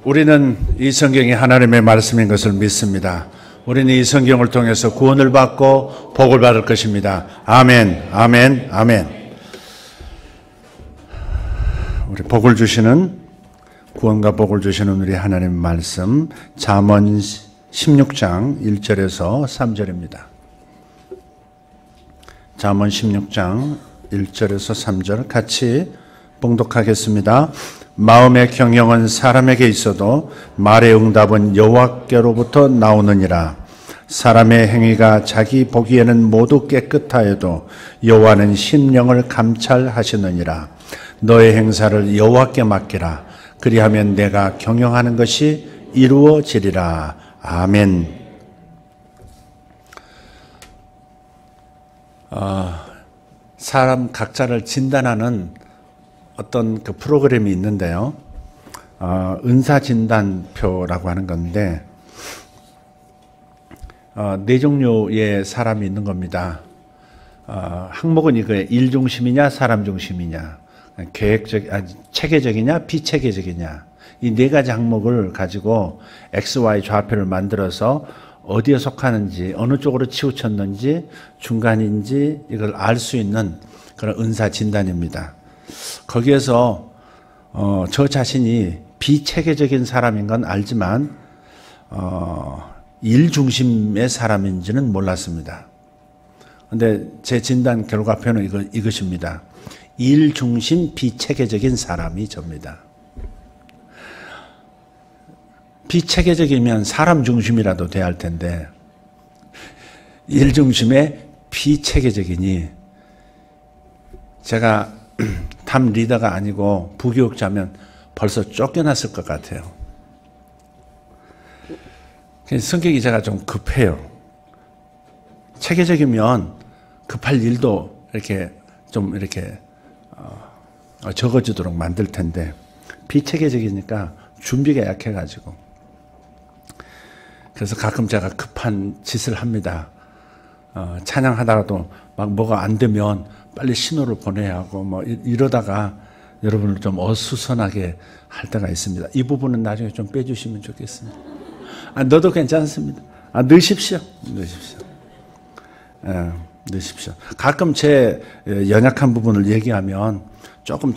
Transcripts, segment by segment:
우리는 이 성경이 하나님의 말씀인 것을 믿습니다. 우리는 이 성경을 통해서 구원을 받고 복을 받을 것입니다. 아멘, 아멘, 아멘. 우리 복을 주시는, 구원과 복을 주시는 우리 하나님의 말씀, 잠언 16장 1절에서 3절입니다. 잠언 16장 1절에서 3절 같이 봉독하겠습니다. 마음의 경영은 사람에게 있어도 말의 응답은 여호와께로부터 나오느니라. 사람의 행위가 자기 보기에는 모두 깨끗하여도 여호와는 심령을 감찰하시느니라. 너의 행사를 여호와께 맡기라. 그리하면 내가 경영하는 것이 이루어지리라. 아멘. 사람 각자를 진단하는 어떤 그 프로그램이 있는데요. 은사진단표라고 하는 건데, 네 종류의 사람이 있는 겁니다. 항목은 이거예요. 일 중심이냐, 사람 중심이냐, 체계적이냐, 비체계적이냐. 이 네 가지 항목을 가지고 XY 좌표를 만들어서 어디에 속하는지, 어느 쪽으로 치우쳤는지, 중간인지 이걸 알 수 있는 그런 은사진단입니다. 거기에서 저 자신이 비체계적인 사람인 건 알지만 일 중심의 사람인지는 몰랐습니다. 그런데 제 진단 결과표는 이것입니다. 일 중심 비체계적인 사람이 접니다. 비체계적이면 사람 중심이라도 돼야 할 텐데 일 중심의 비체계적이니, 제가 탐 리더가 아니고 부교육자면 벌써 쫓겨났을 것 같아요. 성격이 제가 좀 급해요. 체계적이면 급할 일도 이렇게 좀 이렇게 적어지도록 만들 텐데, 비체계적이니까 준비가 약해가지고, 그래서 가끔 제가 급한 짓을 합니다. 찬양하다가도 막 뭐가 안 되면 빨리 신호를 보내야 하고 뭐 이러다가 여러분을 좀 어수선하게 할 때가 있습니다. 이 부분은 나중에 좀 빼주시면 좋겠습니다. 넣어도 괜찮습니다. 넣으십시오. 넣으십시오. 가끔 제 연약한 부분을 얘기하면 조금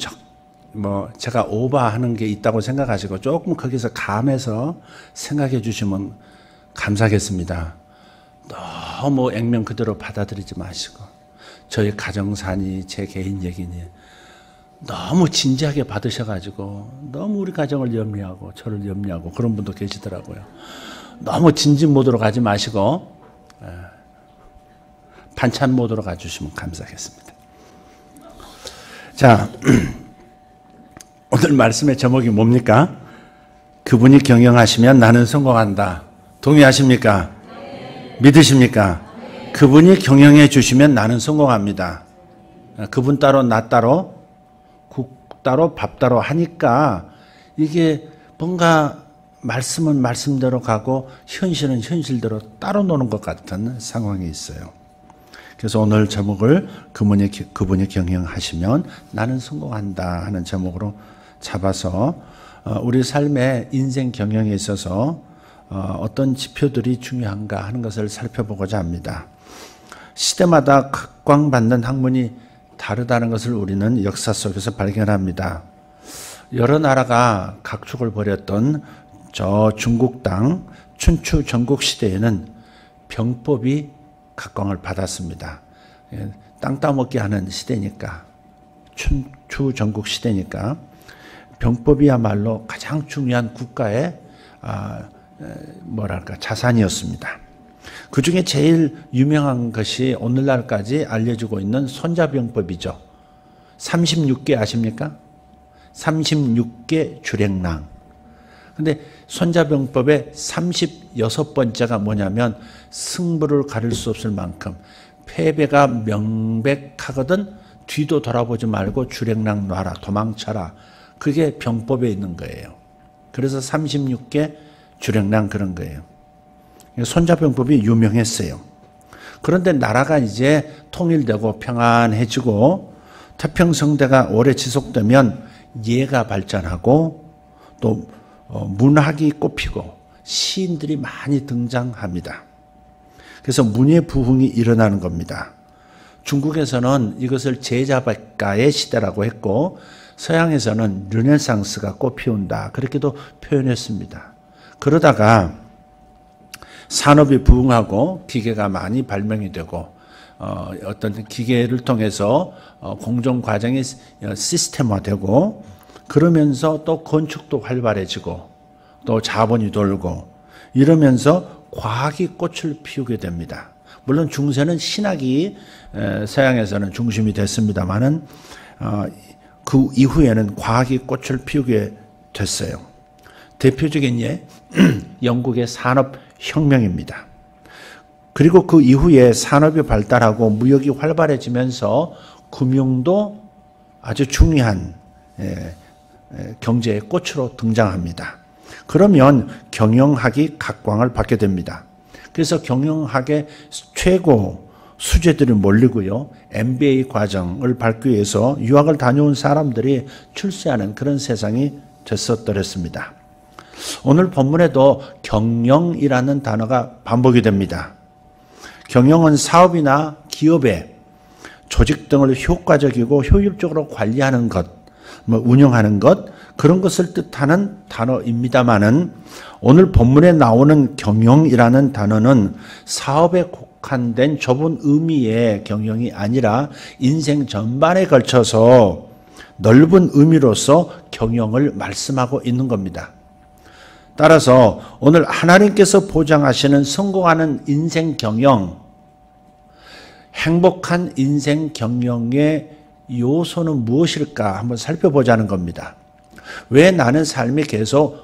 제가 오버하는 게 있다고 생각하시고 조금 거기서 감해서 생각해 주시면 감사하겠습니다. 너무 액면 그대로 받아들이지 마시고, 저희 가정사니 제 개인 얘기니 너무 진지하게 받으셔가지고 너무 우리 가정을 염려하고 저를 염려하고 그런 분도 계시더라고요. 너무 진진 모드로 가지 마시고 반찬 모드로 가주시면 감사하겠습니다. 자, 오늘 말씀의 제목이 뭡니까? 그분이 경영하시면 나는 성공한다. 동의하십니까? 네. 믿으십니까? 네. 그분이 경영해 주시면 나는 성공합니다. 그분 따로 나 따로 국 따로 밥 따로 하니까 이게 뭔가 말씀은 말씀대로 가고 현실은 현실대로 따로 노는 것 같은 상황이 있어요. 그래서 오늘 제목을 그분이 경영하시면 나는 성공한다 하는 제목으로 잡아서 우리 삶의 인생 경영에 있어서 어떤 지표들이 중요한가 하는 것을 살펴보고자 합니다. 시대마다 각광받는 학문이 다르다는 것을 우리는 역사 속에서 발견합니다. 여러 나라가 각축을 벌였던 저 중국 땅 춘추 전국 시대에는 병법이 각광을 받았습니다. 땅 따먹기 하는 시대니까, 춘추 전국 시대니까 병법이야말로 가장 중요한 국가의 자산이었습니다. 그 중에 제일 유명한 것이 오늘날까지 알려지고 있는 손자병법이죠. 36개 아십니까? 36개 주랭랑. 근데 손자병법의 36번째가 뭐냐면 승부를 가릴 수 없을 만큼 패배가 명백하거든 뒤도 돌아보지 말고 주랭랑 놔라, 도망쳐라. 그게 병법에 있는 거예요. 그래서 36개 주랭랑 그런 거예요. 손자병법이 유명했어요. 그런데 나라가 이제 통일되고 평안해지고 태평성대가 오래 지속되면 예가 발전하고 또 문학이 꽃피고 시인들이 많이 등장합니다. 그래서 문예 부흥이 일어나는 겁니다. 중국에서는 이것을 제자백가의 시대라고 했고 서양에서는 르네상스가 꽃피운다 그렇게도 표현했습니다. 그러다가 산업이 부흥하고 기계가 많이 발명이 되고 어떤 기계를 통해서 공정 과정이 시스템화되고 그러면서 또 건축도 활발해지고 또 자본이 돌고 이러면서 과학이 꽃을 피우게 됩니다. 물론 중세는 신학이 서양에서는 중심이 됐습니다만은 그 이후에는 과학이 꽃을 피우게 됐어요. 대표적인 예 영국의 산업혁명입니다. 그리고 그 이후에 산업이 발달하고 무역이 활발해지면서 금융도 아주 중요한 경제의 꽃으로 등장합니다. 그러면 경영학이 각광을 받게 됩니다. 그래서 경영학의 최고 수재들이 몰리고요. MBA 과정을 밟기 위해서 유학을 다녀온 사람들이 출세하는 그런 세상이 됐었더랬습니다. 오늘 본문에도 경영이라는 단어가 반복이 됩니다. 경영은 사업이나 기업의 조직 등을 효과적이고 효율적으로 관리하는 것, 운영하는 것, 그런 것을 뜻하는 단어입니다만은 오늘 본문에 나오는 경영이라는 단어는 사업에 국한된 좁은 의미의 경영이 아니라 인생 전반에 걸쳐서 넓은 의미로서 경영을 말씀하고 있는 겁니다. 따라서 오늘 하나님께서 보장하시는 성공하는 인생 경영, 행복한 인생 경영의 요소는 무엇일까 한번 살펴보자는 겁니다. 왜 나는 삶이 계속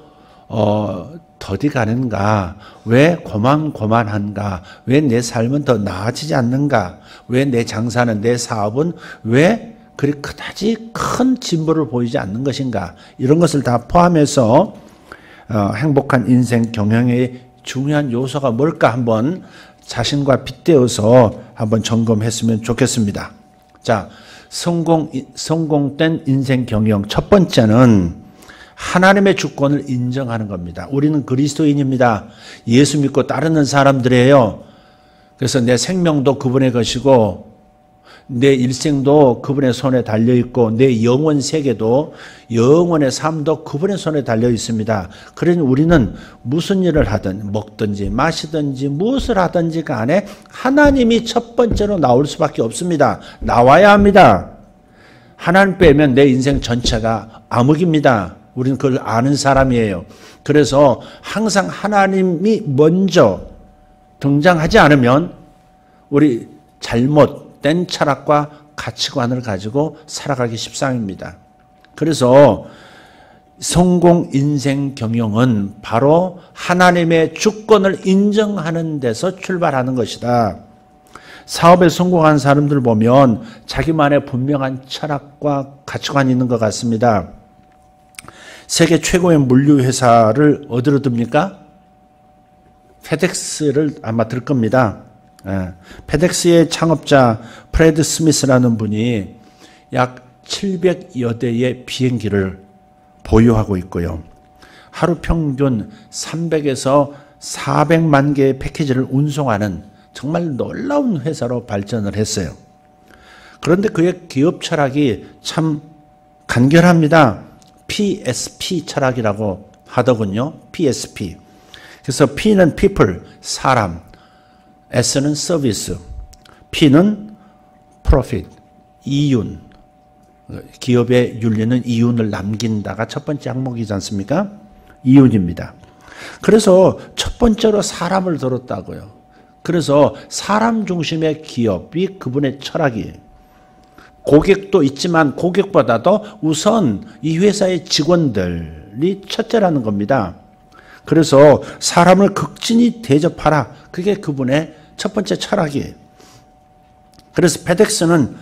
더디 가는가? 왜 고만고만한가? 왜 내 삶은 더 나아지지 않는가? 왜 내 장사는, 내 사업은 왜 그리 그다지 큰 진보를 보이지 않는 것인가? 이런 것을 다 포함해서 행복한 인생 경영의 중요한 요소가 뭘까 한번 자신과 빗대어서 한번 점검했으면 좋겠습니다. 자, 성공된 인생 경영 첫 번째는 하나님의 주권을 인정하는 겁니다. 우리는 그리스도인입니다. 예수 믿고 따르는 사람들이에요. 그래서 내 생명도 그분의 것이고 내 일생도 그분의 손에 달려있고 내 영원 세계도 영원의 삶도 그분의 손에 달려 있습니다. 그러니 우리는 무슨 일을 하든 먹든지 마시든지 무엇을 하든지 간에 하나님이 첫 번째로 나올 수밖에 없습니다. 나와야 합니다. 하나님 빼면 내 인생 전체가 암흑입니다. 우리는 그걸 아는 사람이에요. 그래서 항상 하나님이 먼저 등장하지 않으면 우리 잘못된 철학과 가치관을 가지고 살아가기 십상입니다. 그래서 성공 인생 경영은 바로 하나님의 주권을 인정하는 데서 출발하는 것이다. 사업에 성공한 사람들 보면 자기만의 분명한 철학과 가치관이 있는 것 같습니다. 세계 최고의 물류 회사를 어디로 듭니까? 페덱스를 아마 들 겁니다. 페덱스의 창업자 프레드 스미스라는 분이 약 700여 대의 비행기를 보유하고 있고요. 하루 평균 300에서 400만 개의 패키지를 운송하는 정말 놀라운 회사로 발전을 했어요. 그런데 그의 기업 철학이 참 간결합니다. PSP 철학이라고 하더군요. PSP. 그래서 P는 people, 사람, S는 서비스, P는 profit, 이윤. 기업의 윤리는 이윤을 남긴다가 첫 번째 항목이지 않습니까? 이윤입니다. 그래서 첫 번째로 사람을 들었다고요. 그래서 사람 중심의 기업이 그분의 철학이에요. 고객도 있지만 고객보다도 우선 이 회사의 직원들이 첫째라는 겁니다. 그래서 사람을 극진히 대접하라. 그게 그분의 첫 번째 철학이에요. 그래서 페덱스는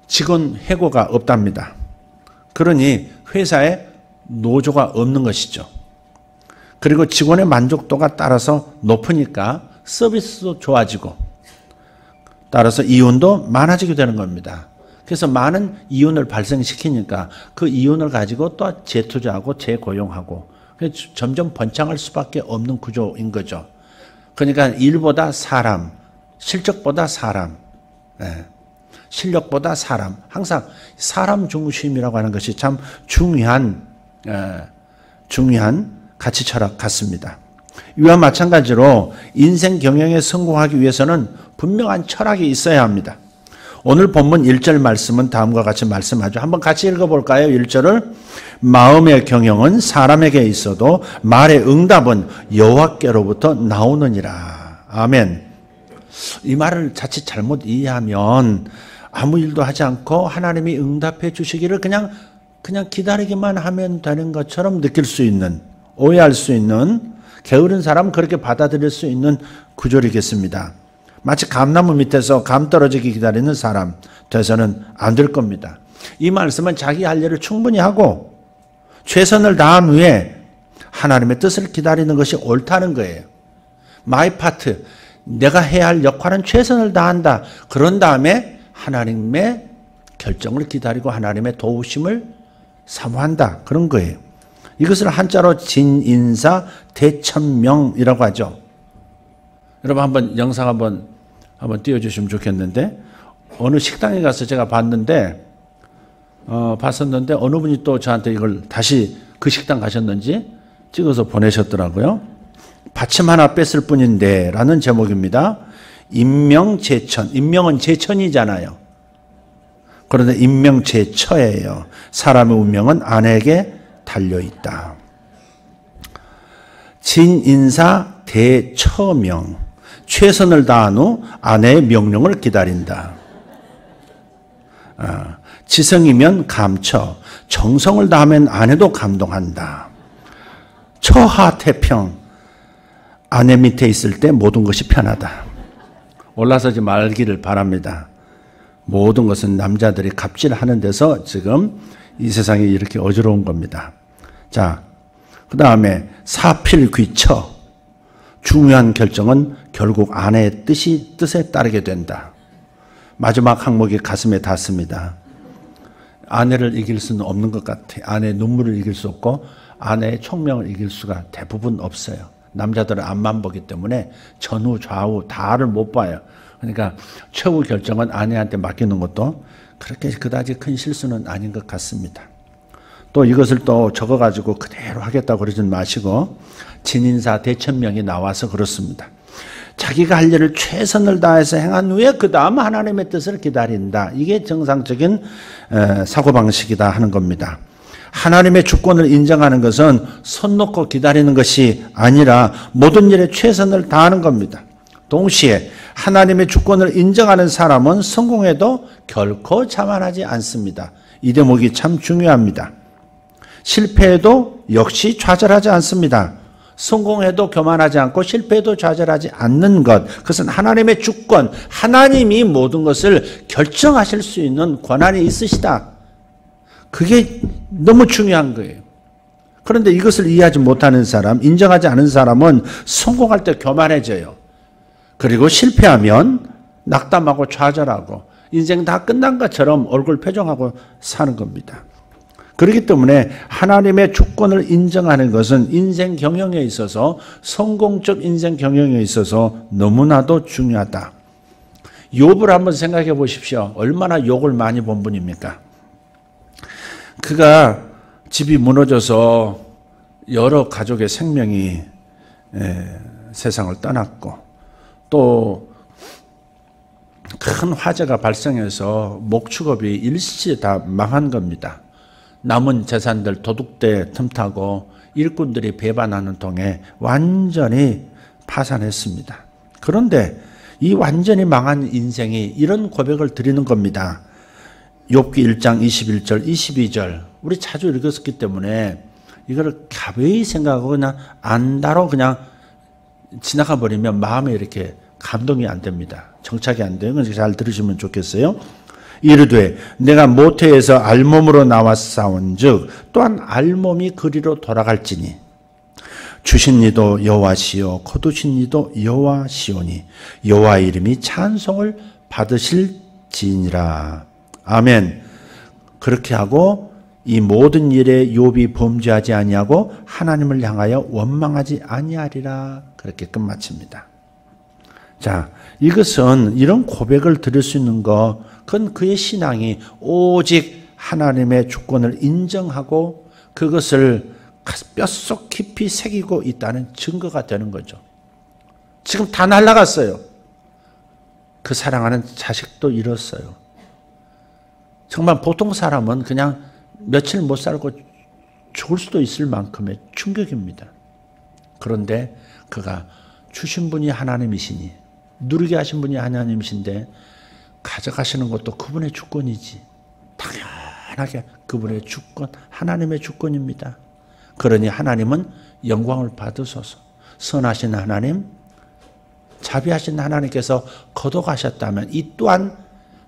직원 해고가 없답니다. 그러니 회사에 노조가 없는 것이죠. 그리고 직원의 만족도가 따라서 높으니까 서비스도 좋아지고 따라서 이윤도 많아지게 되는 겁니다. 그래서 많은 이윤을 발생시키니까 그 이윤을 가지고 또 재투자하고 재고용하고 점점 번창할 수밖에 없는 구조인 거죠. 그러니까 일보다 사람, 실적보다 사람, 실력보다 사람, 항상 사람 중심이라고 하는 것이 참 중요한 가치 철학 같습니다. 이와 마찬가지로 인생 경영에 성공하기 위해서는 분명한 철학이 있어야 합니다. 오늘 본문 1절 말씀은 다음과 같이 말씀하죠. 한번 같이 읽어볼까요? 1절을 마음의 경영은 사람에게 있어도 말의 응답은 여호와께로부터 나오느니라. 아멘. 이 말을 자칫 잘못 이해하면 아무 일도 하지 않고 하나님이 응답해 주시기를 그냥 기다리기만 하면 되는 것처럼 느낄 수 있는, 오해할 수 있는, 게으른 사람 그렇게 받아들일 수 있는 구조이겠습니다. 마치 감나무 밑에서 감 떨어지기 기다리는 사람 돼서는 안 될 겁니다. 이 말씀은 자기 할 일을 충분히 하고 최선을 다한 후에 하나님의 뜻을 기다리는 것이 옳다는 거예요. 마이 파트, 내가 해야 할 역할은 최선을 다한다. 그런 다음에 하나님의 결정을 기다리고 하나님의 도우심을 사모한다. 그런 거예요. 이것을 한자로 진인사 대천명이라고 하죠. 여러분 한번 영상 한번 띄워주시면 좋겠는데, 어느 식당에 가서 제가 봤는데 어느 분이 또 저한테 이걸 다시 그 식당 가셨는지 찍어서 보내셨더라고요. 받침 하나 뺐을 뿐인데 라는 제목입니다. 인명제천. 인명은 제천이잖아요. 그런데 인명제처예요. 사람의 운명은 아내에게 달려있다. 진인사 대처명. 최선을 다한 후 아내의 명령을 기다린다. 지성이면 감처. 정성을 다하면 아내도 감동한다. 처하태평. 아내 밑에 있을 때 모든 것이 편하다. 올라서지 말기를 바랍니다. 모든 것은 남자들이 갑질하는 데서 지금 이 세상이 이렇게 어지러운 겁니다. 자, 그 다음에 사필귀처. 중요한 결정은 결국 아내의 뜻에 따르게 된다. 마지막 항목이 가슴에 닿습니다. 아내를 이길 수는 없는 것 같아요. 아내의 눈물을 이길 수 없고 아내의 총명을 이길 수가 대부분 없어요. 남자들은 앞만 보기 때문에 전후 좌우 다를 못 봐요. 그러니까 최후 결정은 아내한테 맡기는 것도 그렇게 그다지 큰 실수는 아닌 것 같습니다. 또 이것을 또 적어가지고 그대로 하겠다고 그러지 마시고 진인사 대천명이 나와서 그렇습니다. 자기가 할 일을 최선을 다해서 행한 후에 그 다음 하나님의 뜻을 기다린다. 이게 정상적인 사고방식이다 하는 겁니다. 하나님의 주권을 인정하는 것은 손 놓고 기다리는 것이 아니라 모든 일에 최선을 다하는 겁니다. 동시에 하나님의 주권을 인정하는 사람은 성공해도 결코 자만하지 않습니다. 이 대목이 참 중요합니다. 실패해도 역시 좌절하지 않습니다. 성공해도 교만하지 않고 실패해도 좌절하지 않는 것. 그것은 하나님의 주권, 하나님이 모든 것을 결정하실 수 있는 권한이 있으시다. 그게 너무 중요한 거예요. 그런데 이것을 이해하지 못하는 사람, 인정하지 않은 사람은 성공할 때 교만해져요. 그리고 실패하면 낙담하고 좌절하고 인생 다 끝난 것처럼 얼굴 표정하고 사는 겁니다. 그렇기 때문에 하나님의 주권을 인정하는 것은 인생 경영에 있어서, 성공적 인생 경영에 있어서 너무나도 중요하다. 욥을 한번 생각해 보십시오. 얼마나 욕을 많이 본 분입니까? 그가 집이 무너져서 여러 가족의 생명이 세상을 떠났고, 또 큰 화재가 발생해서 목축업이 일시에 다 망한 겁니다. 남은 재산들 도둑대 틈타고 일꾼들이 배반하는 통에 완전히 파산했습니다. 그런데 이 완전히 망한 인생이 이런 고백을 드리는 겁니다. 욥기 1장 21절, 22절. 우리 자주 읽었기 때문에 이걸 가벼이 생각하고 그냥 안다로 그냥 지나가 버리면 마음에 이렇게 감동이 안 됩니다. 정착이 안 돼요. 그래서 잘 들으시면 좋겠어요. 이르되 내가 모태에서 알몸으로 나왔사온즉 또한 알몸이 그리로 돌아갈지니 주신 이도 여호와시요 거두신 이도 여호와시오니 여호와 이름이 찬송을 받으실지니라. 아멘. 그렇게 하고 이 모든 일에 욥이 범죄하지 아니하고 하나님을 향하여 원망하지 아니하리라. 그렇게 끝마칩니다. 자, 이것은 이런 고백을 들을 수 있는 거, 그건 그의 신앙이 오직 하나님의 주권을 인정하고 그것을 뼛속 깊이 새기고 있다는 증거가 되는 거죠. 지금 다 날아갔어요. 그 사랑하는 자식도 잃었어요. 정말 보통 사람은 그냥 며칠 못 살고 죽을 수도 있을 만큼의 충격입니다. 그런데 그가 주신 분이 하나님이시니, 누리게 하신 분이 하나님이신데 가져가시는 것도 그분의 주권이지. 당연하게 그분의 주권, 하나님의 주권입니다. 그러니 하나님은 영광을 받으소서. 선하신 하나님, 자비하신 하나님께서 거둬가셨다면 이 또한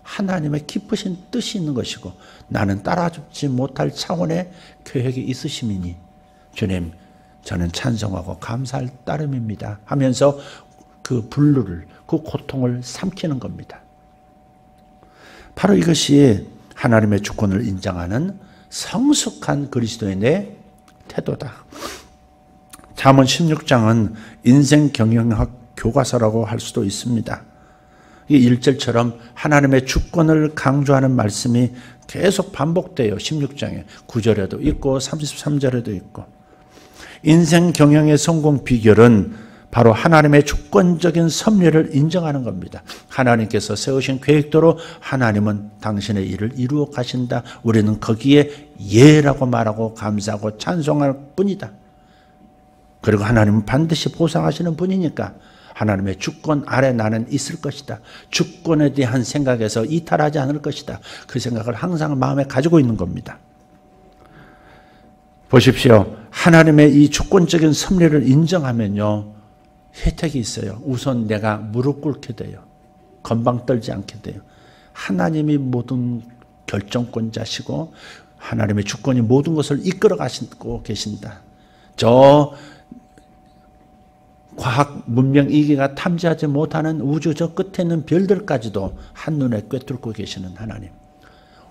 하나님의 기쁘신 뜻이 있는 것이고 나는 따라잡지 못할 차원의 계획이 있으심이니 주님, 저는 찬송하고 감사할 따름입니다 하면서 그 분노를, 그 고통을 삼키는 겁니다. 바로 이것이 하나님의 주권을 인정하는 성숙한 그리스도인의 태도다. 잠언 16장은 인생 경영학 교과서라고 할 수도 있습니다. 이 1절처럼 하나님의 주권을 강조하는 말씀이 계속 반복돼요. 16장에 9절에도 있고 33절에도 있고. 인생 경영의 성공 비결은 바로 하나님의 주권적인 섭리를 인정하는 겁니다. 하나님께서 세우신 계획대로 하나님은 당신의 일을 이루어 가신다. 우리는 거기에 예라고 말하고 감사하고 찬송할 뿐이다. 그리고 하나님은 반드시 보상하시는 분이니까 하나님의 주권 아래 나는 있을 것이다. 주권에 대한 생각에서 이탈하지 않을 것이다. 그 생각을 항상 마음에 가지고 있는 겁니다. 보십시오. 하나님의 이 주권적인 섭리를 인정하면요, 혜택이 있어요. 우선 내가 무릎 꿇게 돼요. 건방 떨지 않게 돼요. 하나님이 모든 결정권자시고 하나님의 주권이 모든 것을 이끌어 가시고 계신다. 저 과학 문명 이기가 탐지하지 못하는 우주 저 끝에 있는 별들까지도 한눈에 꿰뚫고 계시는 하나님.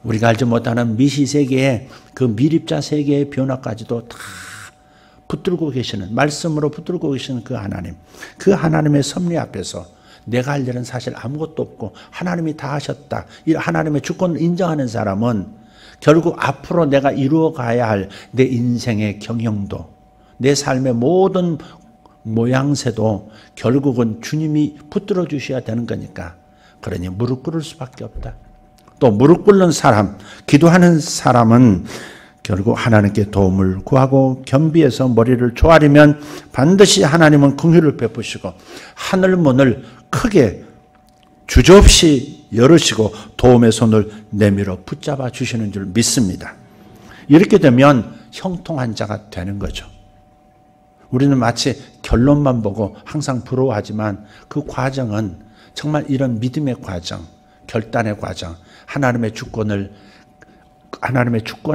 우리가 알지 못하는 미시 세계의 그 미립자 세계의 변화까지도 다 붙들고 계시는, 말씀으로 붙들고 계시는 그 하나님. 그 하나님의 섭리 앞에서 내가 할 일은 사실 아무것도 없고 하나님이 다 하셨다. 이 하나님의 주권을 인정하는 사람은 결국 앞으로 내가 이루어 가야 할 내 인생의 경영도, 내 삶의 모든 모양새도 결국은 주님이 붙들어 주셔야 되는 거니까. 그러니 무릎 꿇을 수밖에 없다. 또 무릎 꿇는 사람, 기도하는 사람은 결국 하나님께 도움을 구하고 겸비해서 머리를 조아리면 반드시 하나님은 긍휼을 베푸시고 하늘 문을 크게 주저없이 열으시고 도움의 손을 내밀어 붙잡아 주시는 줄 믿습니다. 이렇게 되면 형통한 자가 되는 거죠. 우리는 마치 결론만 보고 항상 부러워하지만 그 과정은 정말 이런 믿음의 과정, 결단의 과정, 하나님의 주권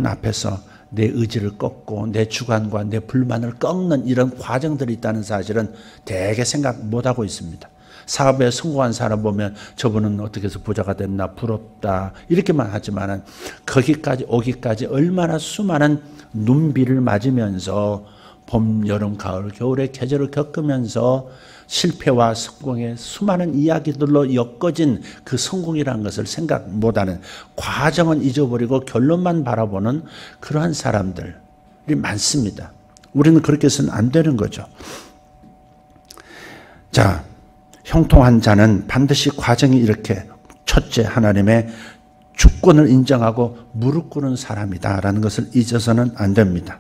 앞에서 내 의지를 꺾고 내 주관과 내 불만을 꺾는 이런 과정들이 있다는 사실은 대개 생각 못하고 있습니다. 사업에 성공한 사람 보면 저분은 어떻게 해서 부자가 됐나 부럽다 이렇게만 하지만은 거기까지 오기까지 얼마나 수많은 눈비를 맞으면서 봄, 여름, 가을, 겨울의 계절을 겪으면서 실패와 성공의 수많은 이야기들로 엮어진 그 성공이라는 것을 생각 못하는, 과정은 잊어버리고 결론만 바라보는 그러한 사람들이 많습니다. 우리는 그렇게 해서는 안 되는 거죠. 자, 형통한 자는 반드시 과정이 이렇게 첫째 하나님의 주권을 인정하고 무릎 꿇는 사람이다라는 것을 잊어서는 안 됩니다.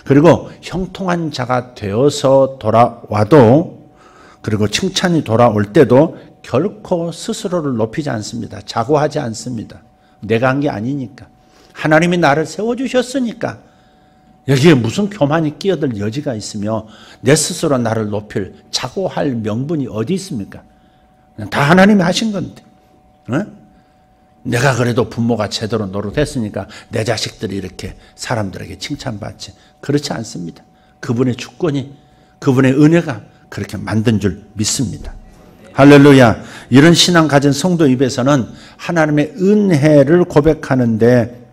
그리고 형통한 자가 되어서 돌아와도, 그리고 칭찬이 돌아올 때도 결코 스스로를 높이지 않습니다. 자고하지 않습니다. 내가 한 게 아니니까. 하나님이 나를 세워주셨으니까 여기에 무슨 교만이 끼어들 여지가 있으며 내 스스로 나를 높일 자고할 명분이 어디 있습니까? 다 하나님이 하신 건데. 내가 그래도 부모가 제대로 노릇했으니까 내 자식들이 이렇게 사람들에게 칭찬받지. 그렇지 않습니다. 그분의 주권이, 그분의 은혜가 그렇게 만든 줄 믿습니다. 할렐루야. 이런 신앙 가진 성도 입에서는 하나님의 은혜를 고백하는데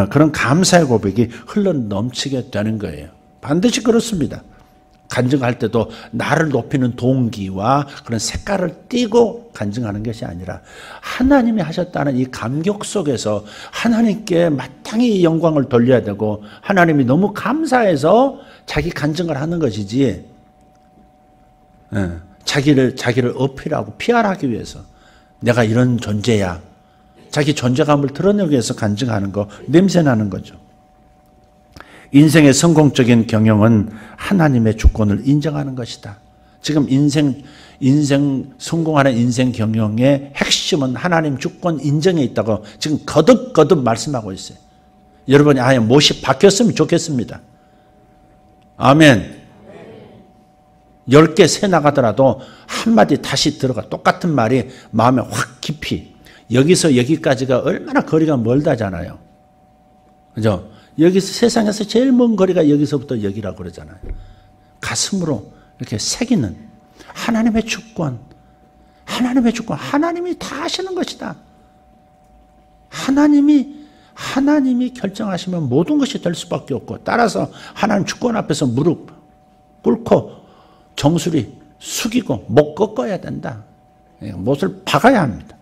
그런 감사의 고백이 흘러 넘치게 되는 거예요. 반드시 그렇습니다. 간증할 때도 나를 높이는 동기와 그런 색깔을 띠고 간증하는 것이 아니라 하나님이 하셨다는 이 감격 속에서 하나님께 마땅히 영광을 돌려야 되고 하나님이 너무 감사해서 자기 간증을 하는 것이지 자기를 어필하고 PR하기 위해서 내가 이런 존재야. 자기 존재감을 드러내기 위해서 간증하는 거 냄새나는 거죠. 인생의 성공적인 경영은 하나님의 주권을 인정하는 것이다. 지금 성공하는 인생 경영의 핵심은 하나님 주권 인정에 있다고 지금 거듭거듭 말씀하고 있어요. 여러분이 아예 못이 바뀌었으면 좋겠습니다. 아멘. 10개 새 나가더라도 한마디 다시 들어가 똑같은 말이 마음에 확 깊이 여기서 여기까지가 얼마나 거리가 멀다잖아요. 그죠? 여기서 세상에서 제일 먼 거리가 여기서부터 여기라고 그러잖아요. 가슴으로 이렇게 새기는 하나님의 주권, 하나님이 다 하시는 것이다. 하나님이 결정하시면 모든 것이 될 수밖에 없고 따라서 하나님 주권 앞에서 무릎 꿇고 정수리 숙이고 목 꺾어야 된다. 못을 박아야 합니다.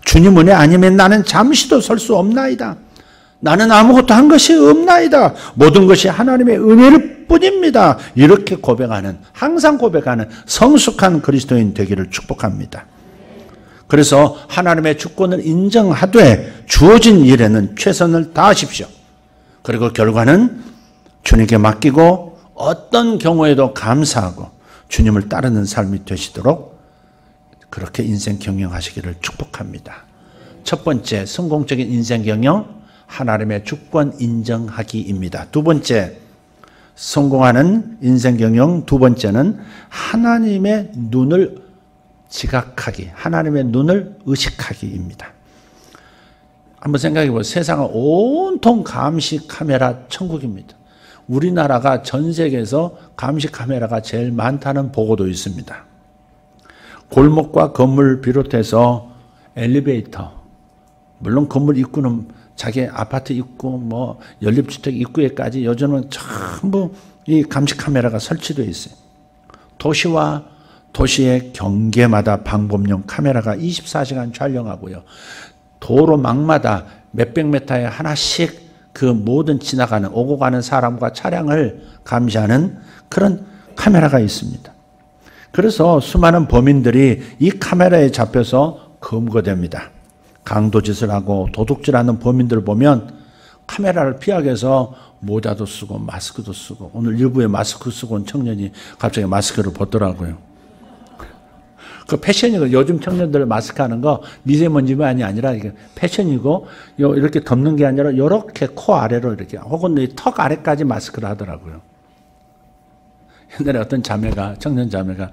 주님 은혜 아니면 나는 잠시도 설 수 없나이다. 나는 아무것도 한 것이 없나이다. 모든 것이 하나님의 은혜일 뿐입니다. 이렇게 고백하는, 항상 고백하는 성숙한 그리스도인 되기를 축복합니다. 그래서 하나님의 주권을 인정하되 주어진 일에는 최선을 다하십시오. 그리고 결과는 주님께 맡기고 어떤 경우에도 감사하고 주님을 따르는 삶이 되시도록 그렇게 인생 경영하시기를 축복합니다. 첫 번째, 성공적인 인생 경영, 하나님의 주권 인정하기입니다. 두 번째, 성공하는 인생 경영 두 번째는 하나님의 눈을 지각하기, 하나님의 눈을 의식하기입니다. 한번 생각해 보세요. 세상은 온통 감시 카메라 천국입니다. 우리나라가 전 세계에서 감시 카메라가 제일 많다는 보고도 있습니다. 골목과 건물 비롯해서 엘리베이터, 물론 건물 입구는 자기 아파트 입구, 뭐 연립주택 입구에까지 요즘은 전부 이 감시 카메라가 설치되어 있어요. 도시와 도시의 경계마다 방범용 카메라가 24시간 촬영하고요. 도로 막마다 몇백 미터에 하나씩 그 모든 지나가는 오고 가는 사람과 차량을 감시하는 그런 카메라가 있습니다. 그래서 수많은 범인들이 이 카메라에 잡혀서 검거됩니다. 강도짓을 하고 도둑질하는 범인들을 보면 카메라를 피하기 위해서 모자도 쓰고 마스크도 쓰고, 오늘 일부에 마스크 쓰고 온 청년이 갑자기 마스크를 벗더라고요. 그 패션이고, 요즘 청년들 마스크 하는 거 미세먼지만이 아니라 이게 패션이고, 이렇게 덮는 게 아니라 이렇게 코 아래로 이렇게, 혹은 이 턱 아래까지 마스크를 하더라고요. 옛날에 어떤 자매가, 청년 자매가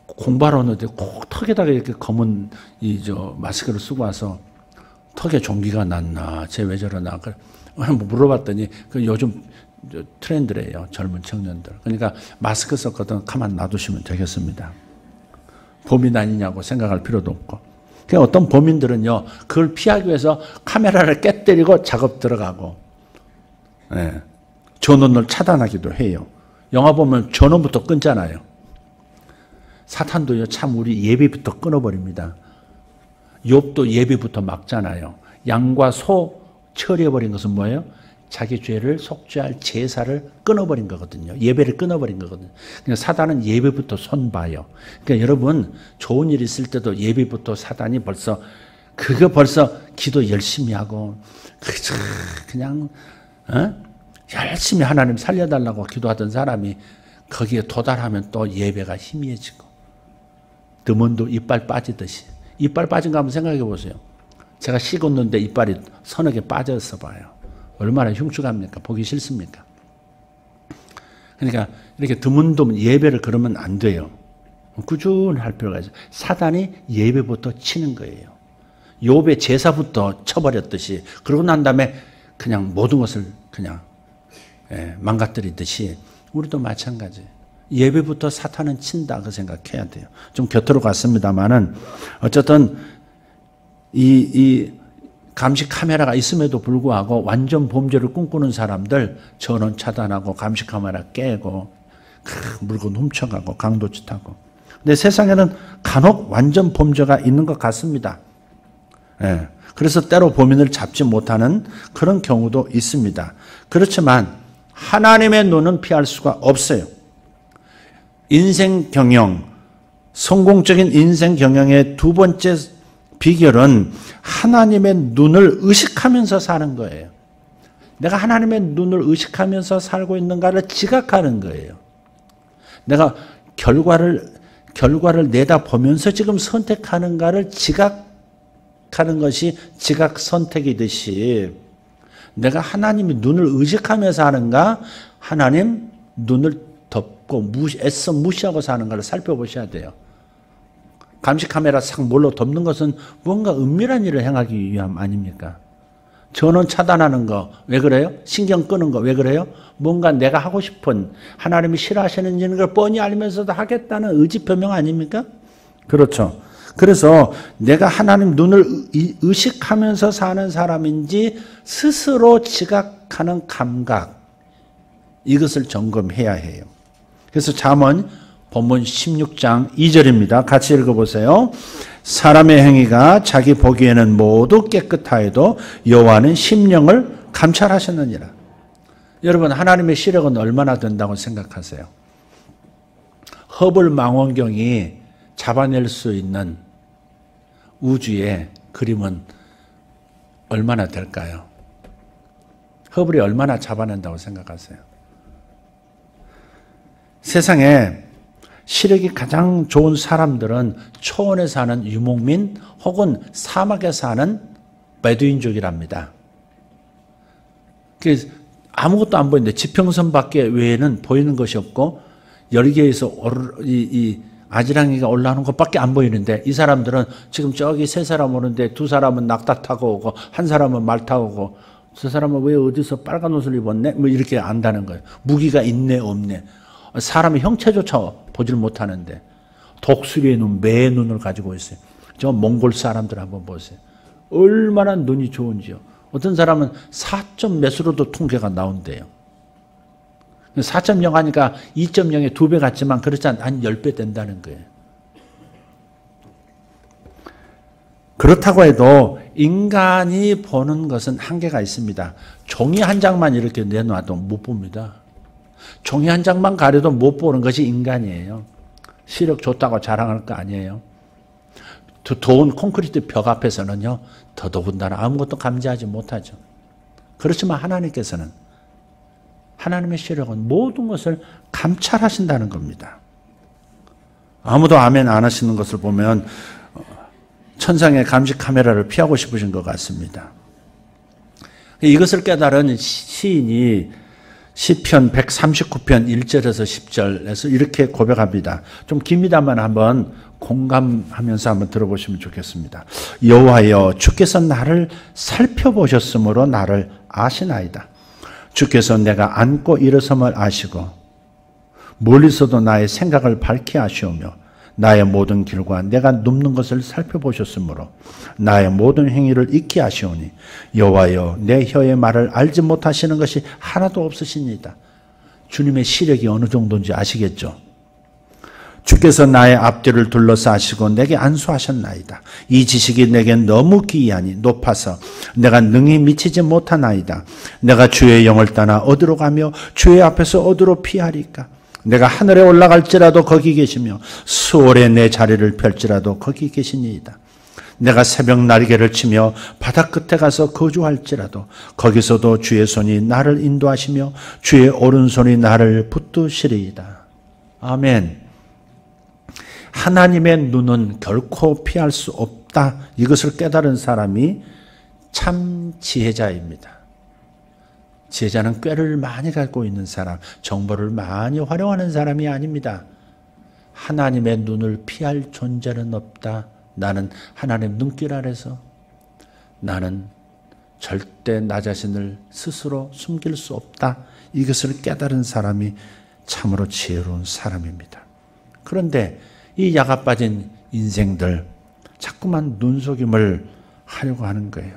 공부하러 오는데 꼭 턱에다가 이렇게 검은 마스크를 쓰고 와서 턱에 종기가 났나, 쟤 왜 저러나. 물어봤더니 그 요즘 트렌드래요, 젊은 청년들. 그러니까 마스크 썼거든 가만 놔두시면 되겠습니다. 범인 아니냐고 생각할 필요도 없고. 그냥 어떤 범인들은요, 그걸 피하기 위해서 카메라를 깨뜨리고 작업 들어가고, 전원을 차단하기도 해요. 영화 보면 전원부터 끊잖아요. 사탄도요, 참 우리 예배부터 끊어버립니다. 욥도 예배부터 막잖아요. 양과 소 처리해버린 것은 뭐예요? 자기 죄를 속죄할 제사를 끊어버린 거거든요. 예배를 끊어버린 거거든요. 그러니까 사단은 예배부터 손봐요. 그러니까 여러분, 좋은 일 있을 때도 예배부터 사단이 벌써 기도 열심히 하고, 그냥, 열심히 하나님 살려달라고 기도하던 사람이 거기에 도달하면 또 예배가 희미해지고, 드문도 이빨 빠지듯이. 이빨 빠진 거 한번 생각해 보세요. 제가 씹었는데 이빨이 서너 개 빠져서 봐요. 얼마나 흉측합니까? 보기 싫습니까? 그러니까 이렇게 드문드문 예배를 그러면 안 돼요. 꾸준히 할 필요가 있어요. 사단이 예배부터 치는 거예요. 욥의 제사부터 쳐버렸듯이, 그러고 난 다음에 그냥 모든 것을 그냥 망가뜨리듯이 우리도 마찬가지예요. 예배부터 사탄은 친다 그 생각해야 돼요. 좀 곁으로 갔습니다만은 어쨌든 이 감시 카메라가 있음에도 불구하고 완전 범죄를 꿈꾸는 사람들 전원 차단하고 감시 카메라 깨고 물건 훔쳐가고 강도짓하고. 근데 세상에는 간혹 완전 범죄가 있는 것 같습니다. 예. 그래서 때로 범인을 잡지 못하는 그런 경우도 있습니다. 그렇지만 하나님의 눈은 피할 수가 없어요. 인생 경영, 성공적인 인생 경영의 두 번째 비결은 하나님의 눈을 의식하면서 사는 거예요. 내가 하나님의 눈을 의식하면서 살고 있는가를 지각하는 거예요. 내가 결과를 내다보면서 지금 선택하는가를 지각하는 것이 지각 선택이듯이 내가 하나님의 눈을 의식하면서 하는가, 하나님 눈을 덮고 애써 무시하고 사는가를 살펴보셔야 돼요. 감시 카메라 싹 몰로 덮는 것은 뭔가 은밀한 일을 행하기 위함 아닙니까? 전원 차단하는 거 왜 그래요? 신경 끄는 거 왜 그래요? 뭔가 내가 하고 싶은 하나님이 싫어하시는 걸 뻔히 알면서도 하겠다는 의지 표명 아닙니까? 그렇죠. 그래서 내가 하나님 눈을 의식하면서 사는 사람인지 스스로 지각하는 감각, 이것을 점검해야 해요. 그래서 잠언 본문 16장 2절입니다. 같이 읽어보세요. 사람의 행위가 자기 보기에는 모두 깨끗하여도 여호와는 심령을 감찰하셨느니라. 여러분, 하나님의 시력은 얼마나 된다고 생각하세요? 허블 망원경이 잡아낼 수 있는 우주의 그림은 얼마나 될까요? 허블이 얼마나 잡아낸다고 생각하세요? 세상에 시력이 가장 좋은 사람들은 초원에 사는 유목민 혹은 사막에 사는 베두인족이랍니다. 아무것도 안 보이는데 지평선 밖에 외에는 보이는 것이 없고 열기에서 이 아지랑이가 올라오는 것밖에 안 보이는데 이 사람들은 지금 저기 세 사람 오는데 두 사람은 낙타 타고 오고 한 사람은 말 타고 오고 저 사람은 왜 어디서 빨간 옷을 입었네? 뭐 이렇게 안다는 거예요. 무기가 있네 없네. 사람의 형체조차 보질 못하는데 독수리의 눈, 매의 눈을 가지고 있어요. 저 몽골 사람들 한번 보세요. 얼마나 눈이 좋은지요. 어떤 사람은 4점 몇으로도 통계가 나온대요. 4.0 하니까 2.0의 2배 같지만 그렇지 않 한 10배 된다는 거예요. 그렇다고 해도 인간이 보는 것은 한계가 있습니다. 종이 한 장만 이렇게 내놔도 못 봅니다. 종이 한 장만 가려도 못 보는 것이 인간이에요. 시력 좋다고 자랑할 거 아니에요. 더운 콘크리트 벽 앞에서는요, 더더군다나 아무것도 감지하지 못하죠. 그렇지만 하나님께서는 하나님의 시력은 모든 것을 감찰하신다는 겁니다. 아무도 아멘 안 하시는 것을 보면 천상의 감시 카메라를 피하고 싶으신 것 같습니다. 이것을 깨달은 시인이 시편 139편 1절에서 10절에서 이렇게 고백합니다. 좀 깁니다만 한번 공감하면서 한번 들어보시면 좋겠습니다. 여호와여, 주께서 나를 살펴보셨으므로 나를 아시나이다. 주께서 내가 앉고 일어섬을 아시고 멀리서도 나의 생각을 밝히 아시오며 나의 모든 길과 내가 눕는 것을 살펴보셨으므로 나의 모든 행위를 익히 아시오니 여호와여, 내 혀의 말을 알지 못하시는 것이 하나도 없으시니이다. 주님의 시력이 어느 정도인지 아시겠죠? 주께서 나의 앞뒤를 둘러싸시고 내게 안수하셨나이다. 이 지식이 내겐 너무 기이하니 높아서 내가 능히 미치지 못하나이다. 내가 주의 영을 떠나 어디로 가며 주의 앞에서 어디로 피하리까? 내가 하늘에 올라갈지라도 거기 계시며 수월에 내 자리를 펼지라도 거기 계시니이다. 내가 새벽 날개를 치며 바다 끝에 가서 거주할지라도 거기서도 주의 손이 나를 인도하시며 주의 오른손이 나를 붙드시리이다. 아멘. 하나님의 눈은 결코 피할 수 없다. 이것을 깨달은 사람이 참 지혜자입니다. 지혜자는 꾀를 많이 갖고 있는 사람, 정보를 많이 활용하는 사람이 아닙니다. 하나님의 눈을 피할 존재는 없다. 나는 하나님 눈길 아래서 나는 절대 나 자신을 스스로 숨길 수 없다. 이것을 깨달은 사람이 참으로 지혜로운 사람입니다. 그런데 이 야가 빠진 인생들 자꾸만 눈속임을 하려고 하는 거예요.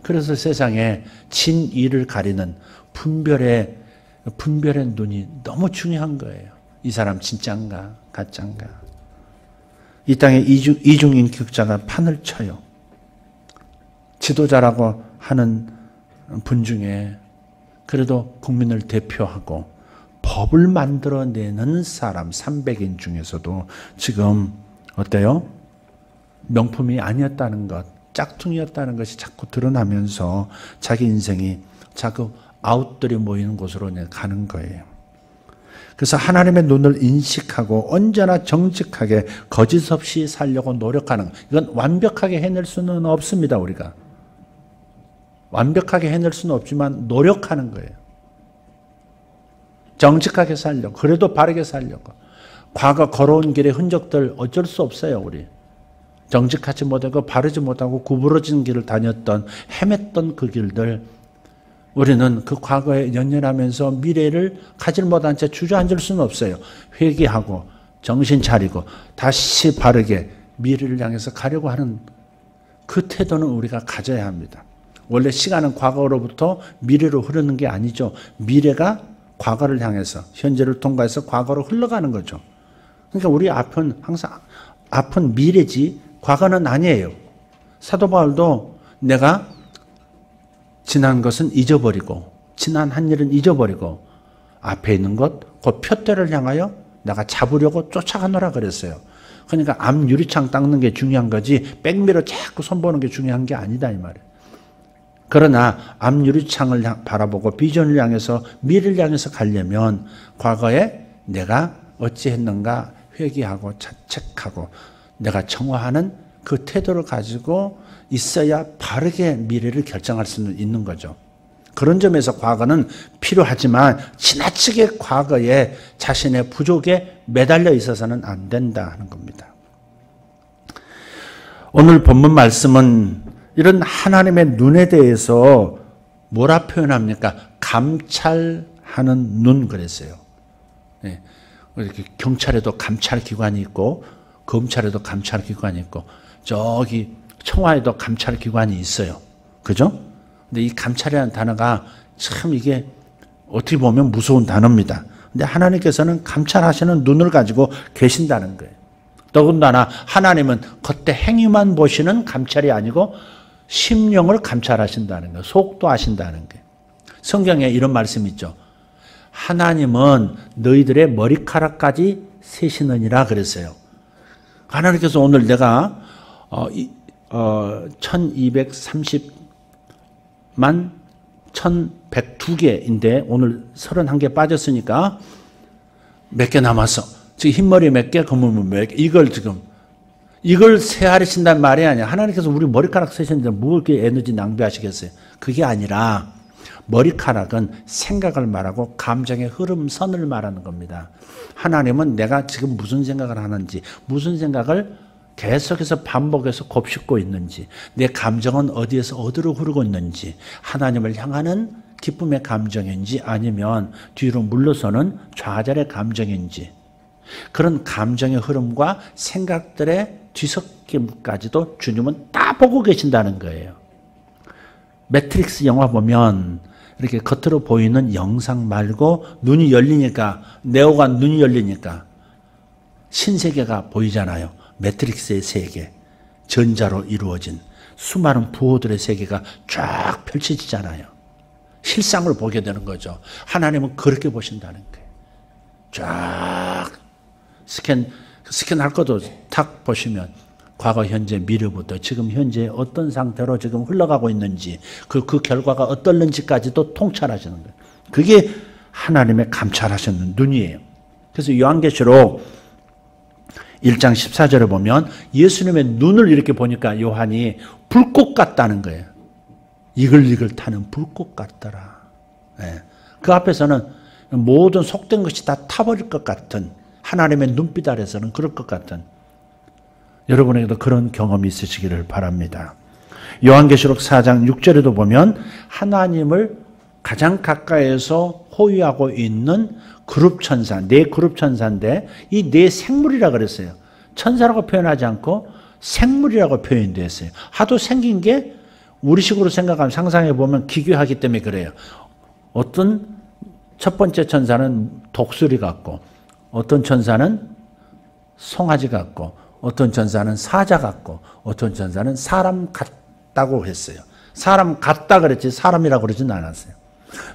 그래서 세상에 진위를 가리는 분별의 눈이 너무 중요한 거예요. 이 사람 진짠가 가짠가. 이 땅에 이중인격자가 판을 쳐요. 지도자라고 하는 분 중에 그래도 국민을 대표하고 법을 만들어내는 사람 300인 중에서도 지금 어때요? 명품이 아니었다는 것, 짝퉁이었다는 것이 자꾸 드러나면서 자기 인생이 자꾸 아웃들이 모이는 곳으로 가는 거예요. 그래서 하나님의 눈을 인식하고 언제나 정직하게 거짓 없이 살려고 노력하는 것. 이건 완벽하게 해낼 수는 없습니다. 우리가. 완벽하게 해낼 수는 없지만 노력하는 거예요. 정직하게 살려고. 그래도 바르게 살려고. 과거 걸어온 길의 흔적들 어쩔 수 없어요. 우리. 정직하지 못하고 바르지 못하고 구부러진 길을 다녔던 헤맸던 그 길들 우리는 그 과거에 연연하면서 미래를 가질 못한 채 주저앉을 수는 없어요. 회개하고 정신 차리고 다시 바르게 미래를 향해서 가려고 하는 그 태도는 우리가 가져야 합니다. 원래 시간은 과거로부터 미래로 흐르는 게 아니죠. 미래가 과거를 향해서 현재를 통과해서 과거로 흘러가는 거죠. 그러니까 우리 앞은 항상 앞은 미래지 과거는 아니에요. 사도 바울도 내가 지난 것은 잊어버리고 지난 한 일은 잊어버리고 앞에 있는 것, 그 표대를 향하여 내가 잡으려고 쫓아가노라 그랬어요. 그러니까 앞 유리창 닦는 게 중요한 거지 백미러 자꾸 손보는 게 중요한 게 아니다 이 말이에요. 그러나 앞 유리창을 바라보고 비전을 향해서 미래를 향해서 가려면 과거에 내가 어찌했는가 회개하고 자책하고 내가 청화하는 그 태도를 가지고 있어야 바르게 미래를 결정할 수는 있는 거죠. 그런 점에서 과거는 필요하지만 지나치게 과거에 자신의 부족에 매달려 있어서는 안 된다 하는 겁니다. 오늘 본문 말씀은 이런 하나님의 눈에 대해서 뭐라 표현합니까? 감찰하는 눈 그랬어요. 네. 이렇게 경찰에도 감찰기관이 있고 검찰에도 감찰기관이 있고 저기 청와에도 감찰기관이 있어요. 그죠? 근데 이 감찰이라는 단어가 참 이게 어떻게 보면 무서운 단어입니다. 근데 하나님께서는 감찰하시는 눈을 가지고 계신다는 거예요. 더군다나 하나님은 겉에 행위만 보시는 감찰이 아니고 심령을 감찰하신다는 거예요. 속도 하신다는 거예요. 성경에 이런 말씀이 있죠. 하나님은 너희들의 머리카락까지 세시느니라 그랬어요. 하나님께서 오늘 내가 1230만 1102개인데 오늘 31개 빠졌으니까 몇 개 남았어. 지금 흰머리 몇 개, 검은머리 몇 개. 이걸 세하리신다는 말이 아니야. 하나님께서 우리 머리카락 세시는데 뭐 이렇게 에너지 낭비하시겠어요? 그게 아니라 머리카락은 생각을 말하고 감정의 흐름선을 말하는 겁니다. 하나님은 내가 지금 무슨 생각을 하는지, 무슨 생각을 계속해서 반복해서 곱씹고 있는지, 내 감정은 어디로 흐르고 있는지, 하나님을 향하는 기쁨의 감정인지 아니면 뒤로 물러서는 좌절의 감정인지, 그런 감정의 흐름과 생각들의 뒤섞임까지도 주님은 다 보고 계신다는 거예요. 매트릭스 영화 보면 이렇게 겉으로 보이는 영상 말고 눈이 열리니까, 네오가 눈이 열리니까 신세계가 보이잖아요. 매트릭스의 세계, 전자로 이루어진 수많은 부호들의 세계가 쫙 펼쳐지잖아요. 실상을 보게 되는 거죠. 하나님은 그렇게 보신다는 거예요. 쫙 스캔할 것도 탁 보시면 과거, 현재, 미래부터 지금 현재 어떤 상태로 지금 흘러가고 있는지 그 결과가 어떨는지까지도 통찰하시는 거예요. 그게 하나님의 감찰하시는 눈이에요. 그래서 요한계시록 1장 14절에 보면 예수님의 눈을 이렇게 보니까 요한이 불꽃 같다는 거예요. 이글이글 타는 불꽃 같더라. 네. 그 앞에서는 모든 속된 것이 다 타버릴 것 같은, 하나님의 눈빛 아래서는 그럴 것 같은, 여러분에게도 그런 경험이 있으시기를 바랍니다. 요한계시록 4장 6절에도 보면 하나님을 가장 가까이에서 호위하고 있는 그룹 천사, 네 그룹 천사인데 이 네 생물이라 그랬어요. 천사라고 표현하지 않고 생물이라고 표현됐어요. 하도 생긴 게 우리식으로 생각하면 상상해 보면 기괴하기 때문에 그래요. 어떤 첫 번째 천사는 독수리 같고, 어떤 천사는 송아지 같고, 어떤 천사는 사자 같고, 어떤 천사는 사람 같다고 했어요. 사람 같다 그랬지 사람이라고 그러진 않았어요.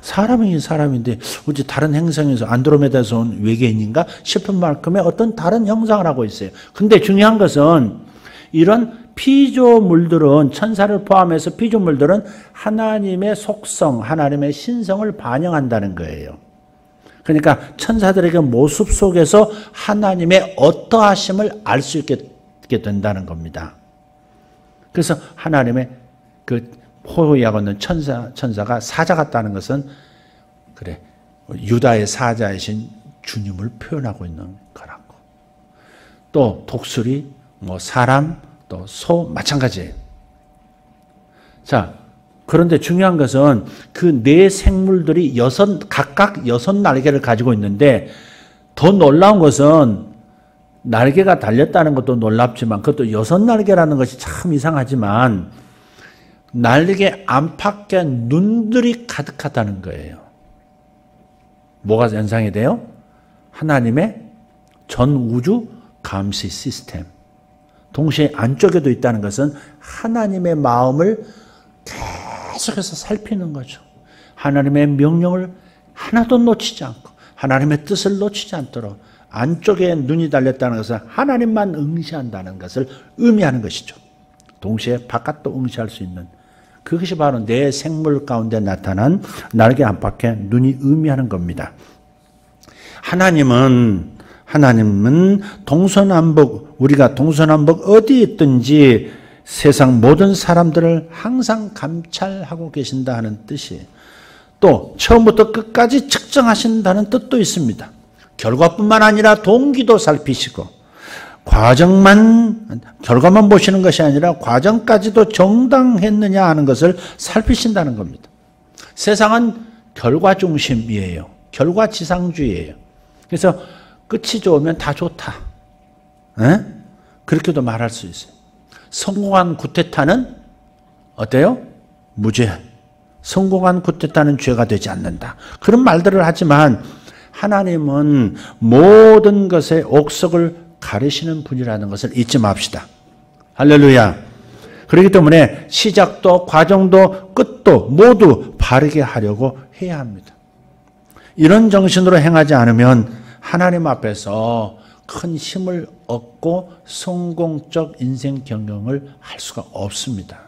사람이 사람인데 어째 다른 행성에서 안드로메다에서 온 외계인인가 싶은 만큼의 어떤 다른 형상을 하고 있어요. 근데 중요한 것은 이런 피조물들은, 천사를 포함해서 피조물들은 하나님의 속성, 하나님의 신성을 반영한다는 거예요. 그러니까 천사들에게 모습 속에서 하나님의 어떠하심을 알 수 있게 된다는 겁니다. 그래서 하나님의 그 호위하고 있는 천사가 사자 같다는 것은 그래 유다의 사자이신 주님을 표현하고 있는 거라고. 또 독수리, 뭐 사람, 또 소 마찬가지예요. 자, 그런데 중요한 것은 그 네 생물들이 각각 6날개를 가지고 있는데 더 놀라운 것은 날개가 달렸다는 것도 놀랍지만 그것도 6날개라는 것이 참 이상하지만 날개 안팎에 눈들이 가득하다는 거예요. 뭐가 연상이 돼요? 하나님의 전 우주 감시 시스템. 동시에 안쪽에도 있다는 것은 하나님의 마음을 계속해서 살피는 거죠. 하나님의 명령을 하나도 놓치지 않고 하나님의 뜻을 놓치지 않도록 안쪽에 눈이 달렸다는 것은 하나님만 응시한다는 것을 의미하는 것이죠. 동시에 바깥도 응시할 수 있는, 그것이 바로 내 생물 가운데 나타난 날개 안팎에 눈이 의미하는 겁니다. 하나님은 동서남북, 우리가 동서남북 어디에 있든지 세상 모든 사람들을 항상 감찰하고 계신다 하는 뜻이에요. 또 처음부터 끝까지 측정하신다는 뜻도 있습니다. 결과뿐만 아니라 동기도 살피시고 결과만 보시는 것이 아니라 과정까지도 정당했느냐 하는 것을 살피신다는 겁니다. 세상은 결과 중심이에요. 결과 지상주의예요. 그래서 끝이 좋으면 다 좋다. 에? 그렇게도 말할 수 있어요. 성공한 구테타는 어때요? 무죄. 성공한 구테타는 죄가 되지 않는다. 그런 말들을 하지만 하나님은 모든 것의 옥석을 가르시는 분이라는 것을 잊지 맙시다. 할렐루야. 그렇기 때문에 시작도 과정도 끝도 모두 바르게 하려고 해야 합니다. 이런 정신으로 행하지 않으면 하나님 앞에서 큰 힘을 얻고 성공적 인생 경영을 할 수가 없습니다.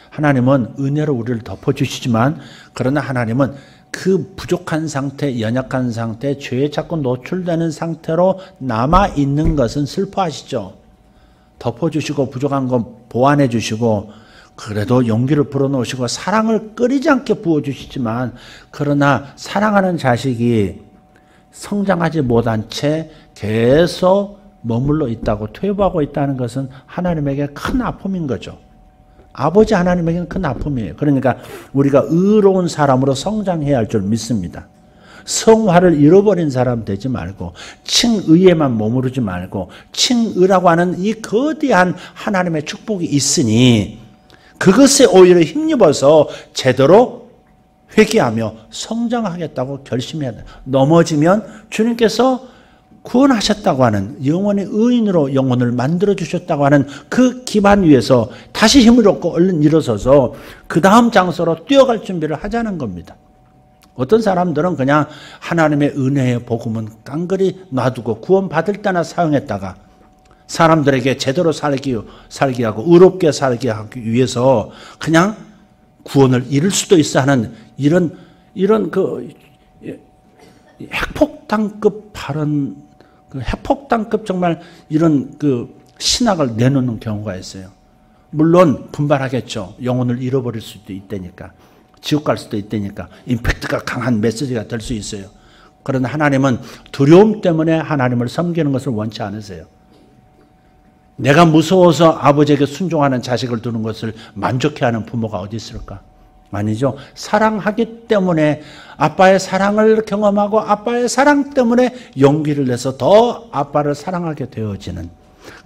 하나님은 은혜로 우리를 덮어주시지만 그러나 하나님은 그 부족한 상태, 연약한 상태, 죄에 자꾸 노출되는 상태로 남아있는 것은 슬퍼하시죠. 덮어주시고 부족한 건 보완해 주시고 그래도 용기를 불어넣으시고 사랑을 끓이지 않게 부어주시지만 그러나 사랑하는 자식이 성장하지 못한 채 계속 머물러 있다고 퇴보하고 있다는 것은 하나님에게 큰 아픔인 거죠. 아버지 하나님에게는 큰 아픔이에요. 그러니까 우리가 의로운 사람으로 성장해야 할 줄 믿습니다. 성화를 잃어버린 사람 되지 말고 칭의에만 머무르지 말고 칭의라고 하는 이 거대한 하나님의 축복이 있으니 그것에 오히려 힘입어서 제대로 회개하며 성장하겠다고 결심해야 돼요. 넘어지면 주님께서 구원하셨다고 하는 영원의 의인으로 영혼을 만들어주셨다고 하는 그 기반 위에서 다시 힘을 얻고 얼른 일어서서 그 다음 장소로 뛰어갈 준비를 하자는 겁니다. 어떤 사람들은 그냥 하나님의 은혜의 복음은 깡그리 놔두고 구원받을 때나 사용했다가 사람들에게 제대로 살게 하고 의롭게 살게 하기 위해서 그냥 구원을 잃을 수도 있어 하는 이런 그 핵폭탄급 발언, 그 핵폭탄급 정말 이런 그 신학을 내놓는 경우가 있어요. 물론 분발하겠죠. 영혼을 잃어버릴 수도 있다니까. 지옥 갈 수도 있다니까. 임팩트가 강한 메시지가 될 수 있어요. 그러나 하나님은 두려움 때문에 하나님을 섬기는 것을 원치 않으세요. 내가 무서워서 아버지에게 순종하는 자식을 두는 것을 만족해하는 부모가 어디 있을까? 아니죠. 사랑하기 때문에 아빠의 사랑을 경험하고 아빠의 사랑 때문에 용기를 내서 더 아빠를 사랑하게 되어지는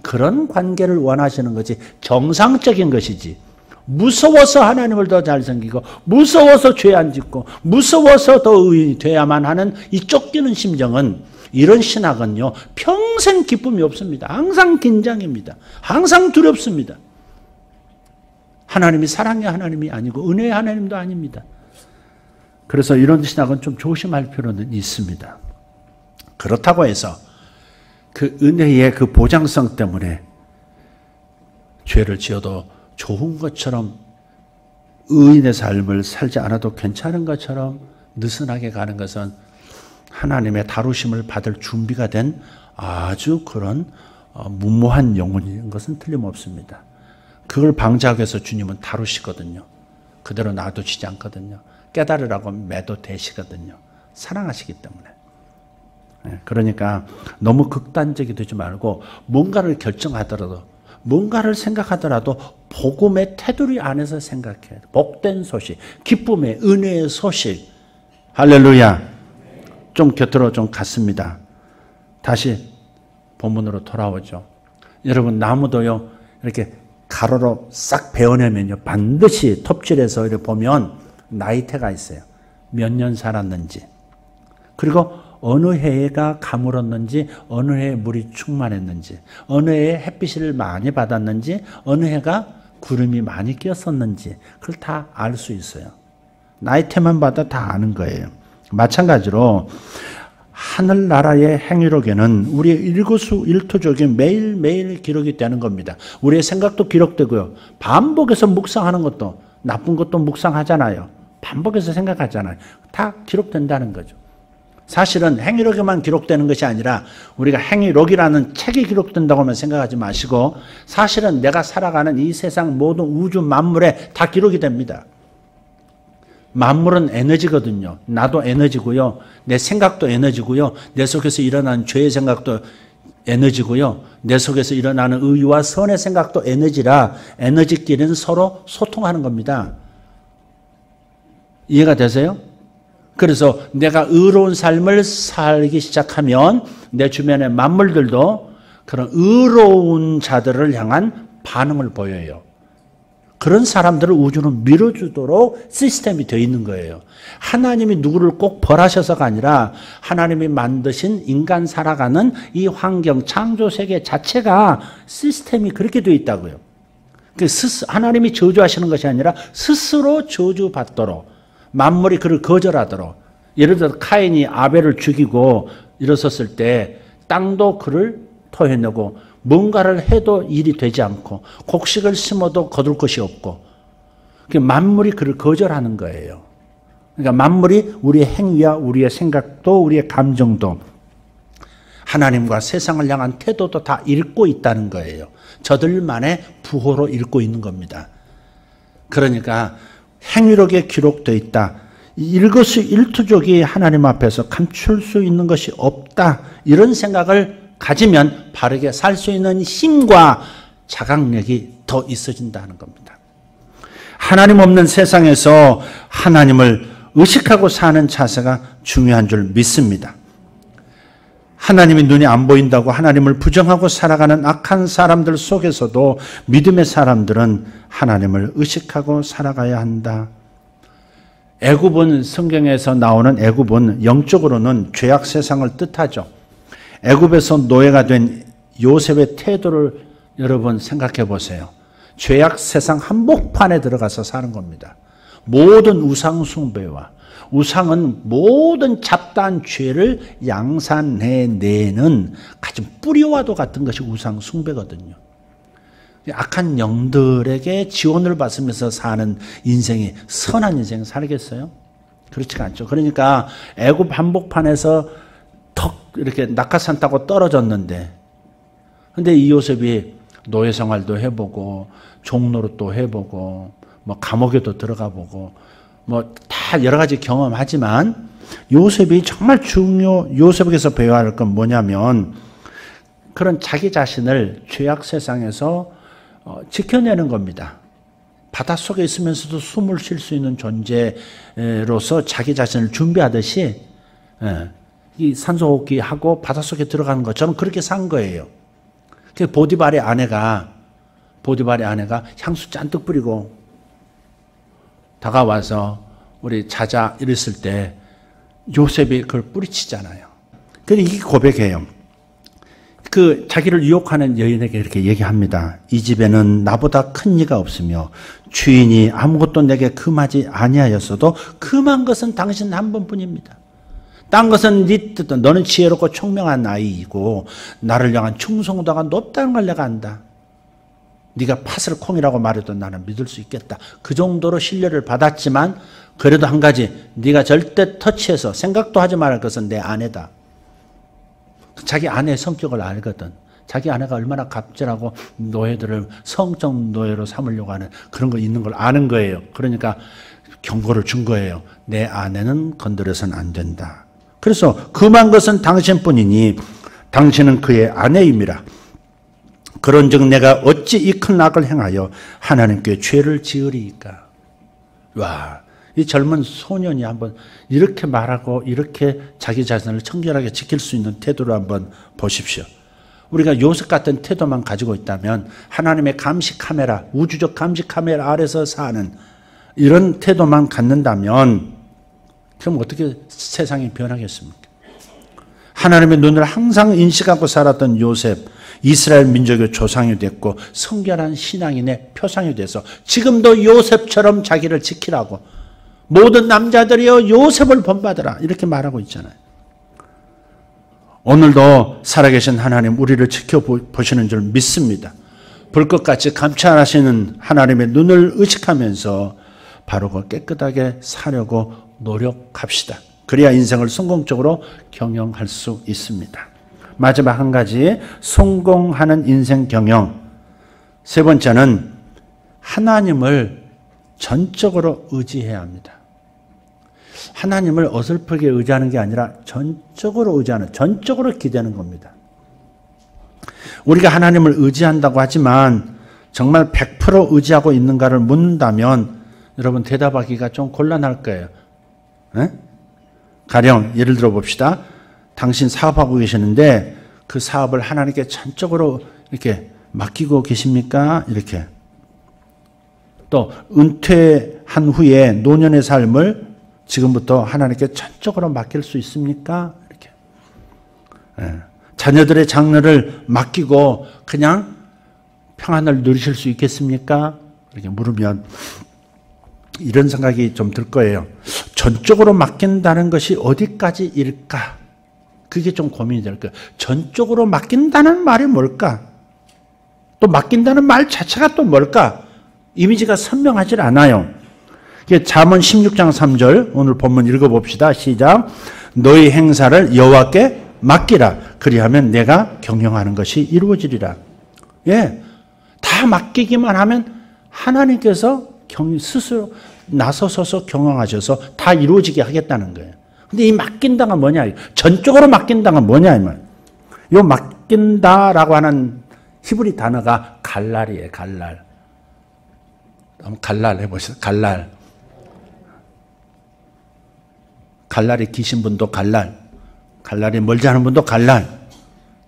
그런 관계를 원하시는 것이 정상적인 것이지, 무서워서 하나님을 더 잘 섬기고 무서워서 죄 안 짓고 무서워서 더 의인이 돼야만 하는 이 쫓기는 심정은, 이런 신학은요 평생 기쁨이 없습니다. 항상 긴장입니다. 항상 두렵습니다. 하나님이 사랑의 하나님이 아니고 은혜의 하나님도 아닙니다. 그래서 이런 신학은 좀 조심할 필요는 있습니다. 그렇다고 해서 그 은혜의 그 보장성 때문에 죄를 지어도 좋은 것처럼, 의인의 삶을 살지 않아도 괜찮은 것처럼 느슨하게 가는 것은 하나님의 다루심을 받을 준비가 된 아주 그런 무모한 영혼인 것은 틀림없습니다. 그걸 방지하기 위해서 주님은 다루시거든요. 그대로 놔두시지 않거든요. 깨달으라고 매도되시거든요. 사랑하시기 때문에. 그러니까 너무 극단적이 되지 말고 뭔가를 결정하더라도, 뭔가를 생각하더라도 복음의 테두리 안에서 생각해야 돼요. 복된 소식, 기쁨의 은혜의 소식. 할렐루야. 좀 곁으로 좀 갔습니다. 다시 본문으로 돌아오죠. 여러분, 나무도요 이렇게 가로로 싹 베어내면요 반드시 톱질해서 이렇게 보면 나이테가 있어요. 몇 년 살았는지, 그리고 어느 해가 가물었는지, 어느 해에 물이 충만했는지, 어느 해에 햇빛을 많이 받았는지, 어느 해가 구름이 많이 끼었었는지, 그걸 다 알 수 있어요. 나이테만 봐도 다 아는 거예요. 마찬가지로 하늘나라의 행위록에는 우리의 일거수일투족이 매일매일 기록이 되는 겁니다. 우리의 생각도 기록되고요. 반복해서 묵상하는 것도, 나쁜 것도 묵상하잖아요. 반복해서 생각하잖아요. 다 기록된다는 거죠. 사실은 행위록에만 기록되는 것이 아니라 우리가 행위록이라는 책이 기록된다고만 생각하지 마시고, 사실은 내가 살아가는 이 세상 모든 우주 만물에 다 기록이 됩니다. 만물은 에너지거든요. 나도 에너지고요. 내 생각도 에너지고요. 내 속에서 일어나는 죄의 생각도 에너지고요. 내 속에서 일어나는 의와 선의 생각도 에너지라, 에너지끼리는 서로 소통하는 겁니다. 이해가 되세요? 그래서 내가 의로운 삶을 살기 시작하면 내 주변의 만물들도 그런 의로운 자들을 향한 반응을 보여요. 그런 사람들을 우주는 밀어주도록 시스템이 되어 있는 거예요. 하나님이 누구를 꼭 벌하셔서가 아니라 하나님이 만드신 인간 살아가는 이 환경, 창조 세계 자체가 시스템이 그렇게 되어 있다고요. 하나님이 저주하시는 것이 아니라 스스로 저주받도록, 만물이 그를 거절하도록. 예를 들어 카인이 아벨을 죽이고 일어섰을 때 땅도 그를 토해내고, 뭔가를 해도 일이 되지 않고, 곡식을 심어도 거둘 것이 없고, 만물이 그를 거절하는 거예요. 그러니까 만물이 우리의 행위와 우리의 생각도 우리의 감정도 하나님과 세상을 향한 태도도 다 읽고 있다는 거예요. 저들만의 부호로 읽고 있는 겁니다. 그러니까 행위록에 기록되어 있다. 일거수일투족이 하나님 앞에서 감출 수 있는 것이 없다. 이런 생각을 가지면 바르게 살 수 있는 힘과 자각력이 더 있어진다는 겁니다. 하나님 없는 세상에서 하나님을 의식하고 사는 자세가 중요한 줄 믿습니다. 하나님이 눈이 안 보인다고 하나님을 부정하고 살아가는 악한 사람들 속에서도 믿음의 사람들은 하나님을 의식하고 살아가야 한다. 애굽은, 성경에서 나오는 애굽은 영적으로는 죄악 세상을 뜻하죠. 애굽에서 노예가 된 요셉의 태도를 여러분 생각해 보세요. 죄악 세상 한복판에 들어가서 사는 겁니다. 모든 우상 숭배와, 우상은 모든 잡다한 죄를 양산해내는 가장 뿌리와도 같은 것이 우상 숭배거든요. 악한 영들에게 지원을 받으면서 사는 인생이 선한 인생 살겠어요? 그렇지가 않죠. 그러니까 애굽 한복판에서 턱 이렇게 낙하산 타고 떨어졌는데, 근데 이 요셉이 노예 생활도 해보고 종노릇도 해보고 뭐 감옥에도 들어가 보고 뭐 다 여러 가지 경험하지만, 요셉이 정말 요셉에게서 배워야 할 건 뭐냐면, 그런 자기 자신을 죄악 세상에서 지켜내는 겁니다. 바닷속에 있으면서도 숨을 쉴 수 있는 존재로서 자기 자신을 준비하듯이 이 산소호흡기 하고 바닷속에 들어가는 것처럼 그렇게 산 거예요. 그 보디발의 아내가 향수 잔뜩 뿌리고 다가와서 우리 자자 이랬을 때 요셉이 그걸 뿌리치잖아요. 그래서 이게 고백해요. 그 자기를 유혹하는 여인에게 이렇게 얘기합니다. 이 집에는 나보다 큰 이가 없으며 주인이 아무것도 내게 금하지 아니하였어도 금한 것은 당신 한 번뿐입니다. 딴 것은 네 뜻은 너는 지혜롭고 총명한 아이이고 나를 향한 충성도가 높다는 걸 내가 안다. 네가 팥을 콩이라고 말해도 나는 믿을 수 있겠다. 그 정도로 신뢰를 받았지만 그래도 한 가지, 네가 절대 터치해서 생각도 하지 말할 것은 내 아내다. 자기 아내의 성격을 알거든. 자기 아내가 얼마나 갑질하고 노예들을 성적 노예로 삼으려고 하는 그런 거 있는 걸 아는 거예요. 그러니까 경고를 준 거예요. 내 아내는 건드려서는 안 된다. 그래서 금한 것은 당신뿐이니 당신은 그의 아내임이라. 그런즉 내가 어찌 이 큰 악을 행하여 하나님께 죄를 지으리이까. 와, 이 젊은 소년이 한번 이렇게 말하고 이렇게 자기 자신을 청결하게 지킬 수 있는 태도를 한번 보십시오. 우리가 요셉 같은 태도만 가지고 있다면 하나님의 감시 카메라, 우주적 감시 카메라 아래서 사는 이런 태도만 갖는다면 그럼 어떻게 세상이 변하겠습니까? 하나님의 눈을 항상 인식하고 살았던 요셉, 이스라엘 민족의 조상이 됐고 성결한 신앙인의 표상이 돼서 지금도 요셉처럼 자기를 지키라고 모든 남자들이여 요셉을 본받으라 이렇게 말하고 있잖아요. 오늘도 살아계신 하나님 우리를 지켜보시는 줄 믿습니다. 불꽃같이 감찰하시는 하나님의 눈을 의식하면서 바르고 깨끗하게 사려고 노력합시다. 그래야 인생을 성공적으로 경영할 수 있습니다. 마지막 한 가지, 성공하는 인생 경영. 세 번째는 하나님을 전적으로 의지해야 합니다. 하나님을 어설프게 의지하는 게 아니라 전적으로 의지하는, 전적으로 기대는 겁니다. 우리가 하나님을 의지한다고 하지만 정말 100% 의지하고 있는가를 묻는다면 여러분 대답하기가 좀 곤란할 거예요. 네? 가령 예를 들어 봅시다. 당신 사업하고 계시는데 그 사업을 하나님께 전적으로 이렇게 맡기고 계십니까? 이렇게. 또 은퇴한 후에 노년의 삶을 지금부터 하나님께 전적으로 맡길 수 있습니까? 이렇게. 예. 자녀들의 장래를 맡기고 그냥 평안을 누리실 수 있겠습니까? 이렇게 물으면 이런 생각이 좀 들 거예요. 전적으로 맡긴다는 것이 어디까지일까? 그게 좀 고민이 될 거예요. 전적으로 맡긴다는 말이 뭘까? 또 맡긴다는 말 자체가 또 뭘까? 이미지가 선명하지 않아요. 잠언 16장 3절 오늘 본문 읽어봅시다. 시작. 너희 행사를 여호와께 맡기라. 그리하면 내가 경영하는 것이 이루어지리라. 예, 다 맡기기만 하면 하나님께서 스스로 나서서 경영하셔서 다 이루어지게 하겠다는 거예요. 근데 이 맡긴다가 뭐냐? 전적으로 맡긴다가 뭐냐? 이 말. 이 맡긴다라고 하는 히브리 단어가 갈랄이에요. 갈랄. 한번 갈랄 해보시죠. 갈랄. 갈랄이 기신 분도 갈랄. 갈랄이 멀지 않은 분도 갈랄.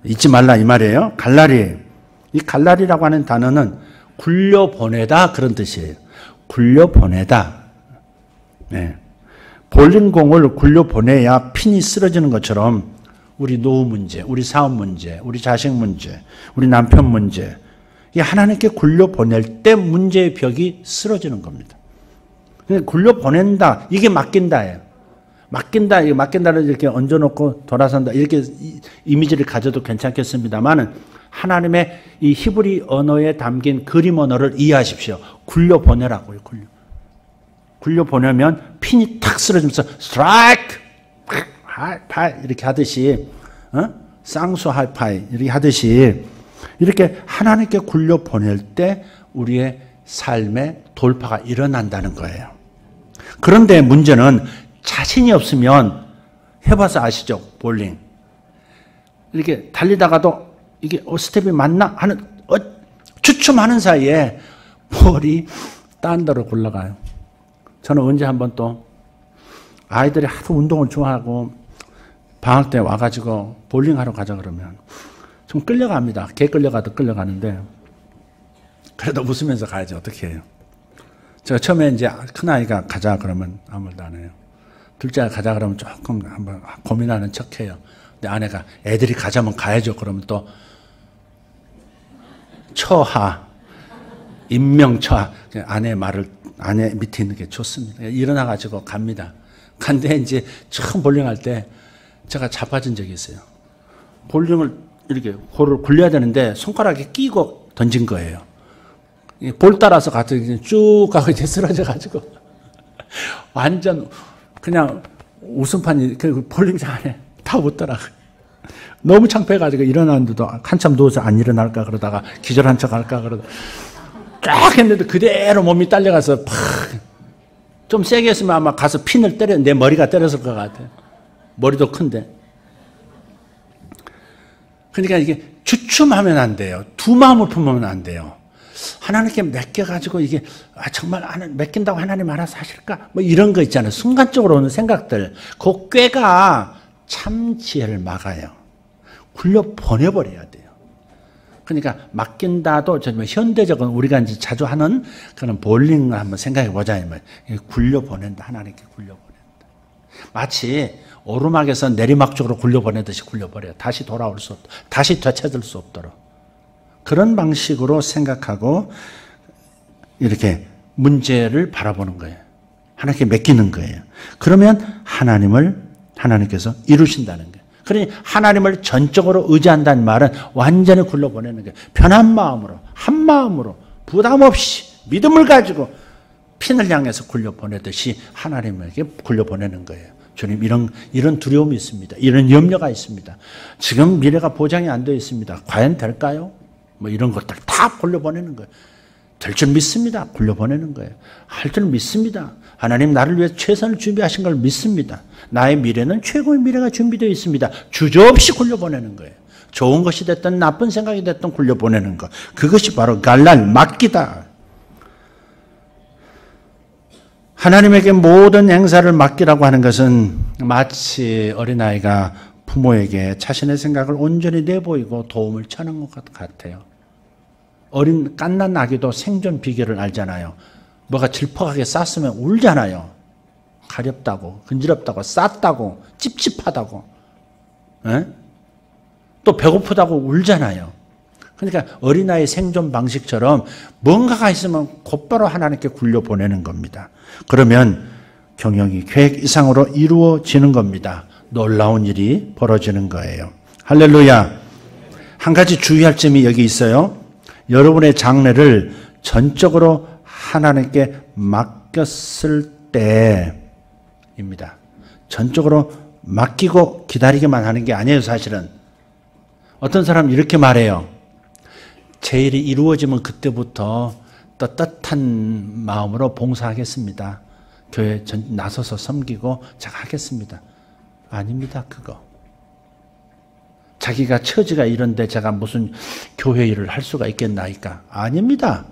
잊지 말라 이 말이에요. 갈랄이에요. 이 갈랄이라고 하는 단어는 굴려보내다 그런 뜻이에요. 굴려보내다. 네. 볼링공을 굴려보내야 핀이 쓰러지는 것처럼 우리 노후 문제, 우리 사업 문제, 우리 자식 문제, 우리 남편 문제 이 하나님께 굴려보낼 때 문제의 벽이 쓰러지는 겁니다. 굴려보낸다. 이게 맡긴다예요. 맡긴다. 이거 맡긴다를 이렇게 얹어놓고 돌아선다. 이렇게 이미지를 가져도 괜찮겠습니다만은 하나님의 이 히브리 언어에 담긴 그림 언어를 이해하십시오. 굴려보내라고요. 굴려보내면 핀이 탁 쓰러지면서 스트라이크! 하이파이 이렇게 하듯이 쌍수 하이파이 이렇게 하듯이 이렇게 하나님께 굴려보낼 때 우리의 삶의 돌파가 일어난다는 거예요. 그런데 문제는 자신이 없으면 해봐서 아시죠? 볼링. 이렇게 달리다가도 이게 스텝이 맞나 하는 주춤하는 사이에 볼이 딴 데로 굴러가요. 저는 언제 한번 또 아이들이 하도 운동을 좋아하고 방학 때 와가지고 볼링하러 가자 그러면 좀 끌려갑니다. 개 끌려가도 끌려가는데 그래도 웃으면서 가야지 어떻게 해요. 제가 처음에 이제 큰아이가 가자 그러면 아무 말도 안 해요. 둘째가 가자 그러면 조금 한번 고민하는 척해요. 근데 아내가 애들이 가자면 가야죠. 그러면 또 처하, 인명처하. 아내 말을 아내 밑에 있는 게 좋습니다. 일어나가지고 갑니다. 근데 이제 처음 볼링할 때 제가 자빠진 적이 있어요. 볼링을 이렇게 볼을 굴려야 되는데 손가락에 끼고 던진 거예요. 볼 따라서 가서 쭉 가고 이제 쓰러져가지고 완전 그냥 웃음판이 그 볼링장 안에 다 웃더라고요. 너무 창피해가지고 일어났는데도 한참 누워서 안 일어날까 그러다가 기절한 척 할까 그러다 쫙 했는데 그대로 몸이 딸려가서 팍 좀 세게 했으면 아마 가서 핀을 때려 내 머리가 때렸을 것 같아요. 머리도 큰데. 그러니까 이게 주춤하면 안 돼요. 두 마음을 품으면 안 돼요. 하나님께 맡겨가지고 이게 정말 맡긴다고 하나님 알아서 하실까? 뭐 이런 거 있잖아요. 순간적으로 오는 생각들. 그 꾀가 참 지혜를 막아요. 굴려 보내버려야 돼요. 그러니까 맡긴다도 현대적인 우리가 이제 자주 하는 그런 볼링을 한번 생각해 보자. 굴려 보낸다. 하나님께 굴려 보낸다. 마치 오르막에서 내리막 쪽으로 굴려 보내듯이 굴려 버려요. 다시 돌아올 수 없도록, 다시 되찾을 수 없도록. 그런 방식으로 생각하고 이렇게 문제를 바라보는 거예요. 하나님께 맡기는 거예요. 그러면 하나님께서 이루신다는 거예요. 그러니 하나님을 전적으로 의지한다는 말은 완전히 굴려보내는 거예요. 편한 마음으로, 한 마음으로, 부담 없이 믿음을 가지고 핀을 향해서 굴려보내듯이 하나님에게 굴려보내는 거예요. 주님, 이런 두려움이 있습니다. 이런 염려가 있습니다. 지금 미래가 보장이 안 되어 있습니다. 과연 될까요? 뭐 이런 것들 다 굴려보내는 거예요. 될 줄 믿습니다. 굴려보내는 거예요. 할 줄 믿습니다. 하나님 나를 위해 최선을 준비하신 걸 믿습니다. 나의 미래는 최고의 미래가 준비되어 있습니다. 주저없이 굴려보내는 거예요. 좋은 것이 됐든 나쁜 생각이 됐든 굴려보내는 것. 그것이 바로 갈랄, 맡기다. 하나님에게 모든 행사를 맡기라고 하는 것은 마치 어린아이가 부모에게 자신의 생각을 온전히 내보이고 도움을 청하는 것 같아요. 어린 갓난 아기도 생존 비결을 알잖아요. 뭐가 질퍽하게 쌌으면 울잖아요. 가렵다고, 근지럽다고, 쌌다고, 찝찝하다고. 에? 또 배고프다고 울잖아요. 그러니까 어린아이 생존 방식처럼 뭔가가 있으면 곧바로 하나님께 굴려보내는 겁니다. 그러면 경영이 계획 이상으로 이루어지는 겁니다. 놀라운 일이 벌어지는 거예요. 할렐루야. 한 가지 주의할 점이 여기 있어요. 여러분의 장래를 전적으로 하나님께 맡겼을 때입니다. 전적으로 맡기고 기다리기만 하는 게 아니에요, 사실은. 어떤 사람은 이렇게 말해요. 제 일이 이루어지면 그때부터 떳떳한 마음으로 봉사하겠습니다. 교회에 나서서 섬기고 제가 하겠습니다. 아닙니다, 그거. 자기가 처지가 이런데 제가 무슨 교회 일을 할 수가 있겠나이까? 아닙니다.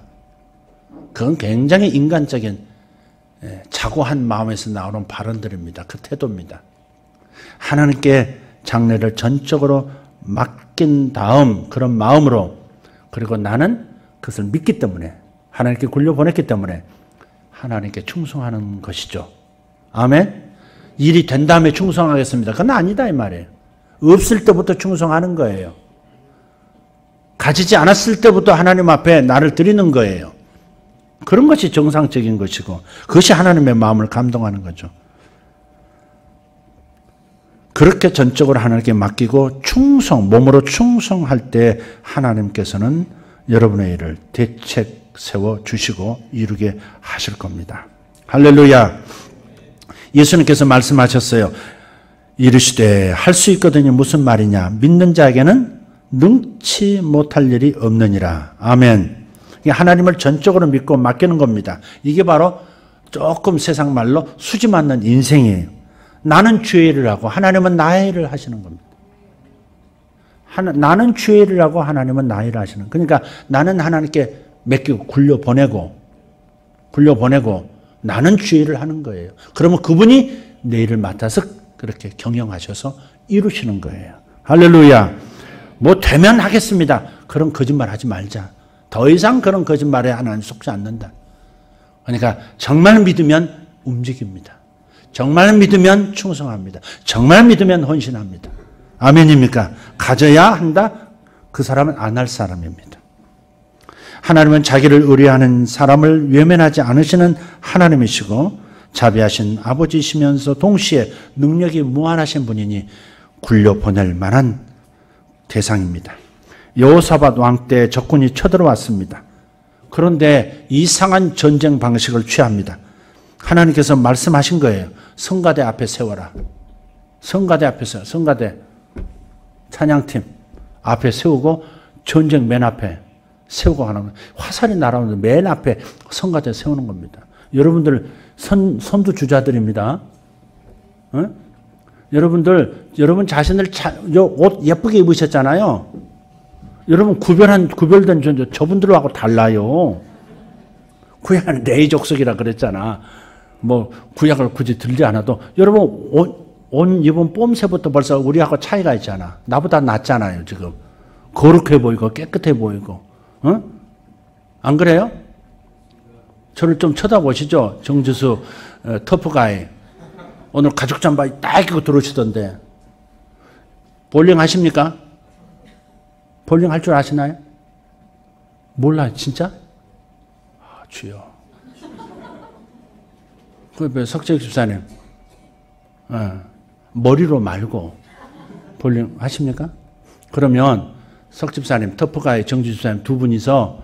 그건 굉장히 인간적인 자고한 마음에서 나오는 발언들입니다. 그 태도입니다. 하나님께 장래를 전적으로 맡긴 다음 그런 마음으로, 그리고 나는 그것을 믿기 때문에, 하나님께 굴려보냈기 때문에 하나님께 충성하는 것이죠. 아멘? 일이 된 다음에 충성하겠습니다. 그건 아니다 이 말이에요. 없을 때부터 충성하는 거예요. 가지지 않았을 때부터 하나님 앞에 나를 드리는 거예요. 그런 것이 정상적인 것이고 그것이 하나님의 마음을 감동하는 거죠. 그렇게 전적으로 하나님께 맡기고 몸으로 충성할 때 하나님께서는 여러분의 일을 대책 세워주시고 이루게 하실 겁니다. 할렐루야. 예수님께서 말씀하셨어요. 이르시되 할 수 있거든요. 무슨 말이냐. 믿는 자에게는 능치 못할 일이 없느니라. 아멘. 하나님을 전적으로 믿고 맡기는 겁니다. 이게 바로 조금 세상 말로 수지 맞는 인생이에요. 나는 주의 일을 하고 하나님은 나의 일을 하시는 겁니다. 나는 주의 일을 하고 하나님은 나의 일을 하시는. 그러니까 나는 하나님께 맡기고 굴려보내고 굴려보내고 나는 주의를 하는 거예요. 그러면 그분이 내 일을 맡아서 그렇게 경영하셔서 이루시는 거예요. 할렐루야. 뭐 되면 하겠습니다. 그런 거짓말 하지 말자. 더 이상 그런 거짓말에 하나님 속지 않는다. 그러니까 정말 믿으면 움직입니다. 정말 믿으면 충성합니다. 정말 믿으면 헌신합니다. 아멘입니까? 가져야 한다? 그 사람은 안 할 사람입니다. 하나님은 자기를 의뢰하는 사람을 외면하지 않으시는 하나님이시고 자비하신 아버지시면서 동시에 능력이 무한하신 분이니 굴려보낼 만한 대상입니다. 여호사밧 왕 때 적군이 쳐들어왔습니다. 그런데 이상한 전쟁 방식을 취합니다. 하나님께서 말씀하신 거예요. 성가대 앞에 세워라. 성가대 앞에 세워. 성가대 찬양팀 앞에 세우고 전쟁 맨 앞에 세우고 하는 거예요. 화살이 날아오는데 맨 앞에 성가대 세우는 겁니다. 여러분들 선두 주자들입니다. 어? 여러분 자신을 옷 예쁘게 입으셨잖아요. 여러분 구별된 저분들하고 달라요. 구약은 레이족속이라 그랬잖아. 뭐 구약을 굳이 들지 않아도 여러분 옷 입은 뽐새부터 벌써 우리하고 차이가 있잖아. 나보다 낫잖아요 지금. 거룩해 보이고 깨끗해 보이고. 어? 안 그래요? 저를 좀 쳐다보시죠. 정주수 터프가이. 오늘 가죽 잠바 딱 입고 들어오시던데. 볼링 하십니까? 볼링 할 줄 아시나요? 몰라요 진짜? 아, 주여. 그 석재익 집사님 머리로 말고 볼링 하십니까? 그러면 석 집사님, 터프가이 정주 집사님 두 분이서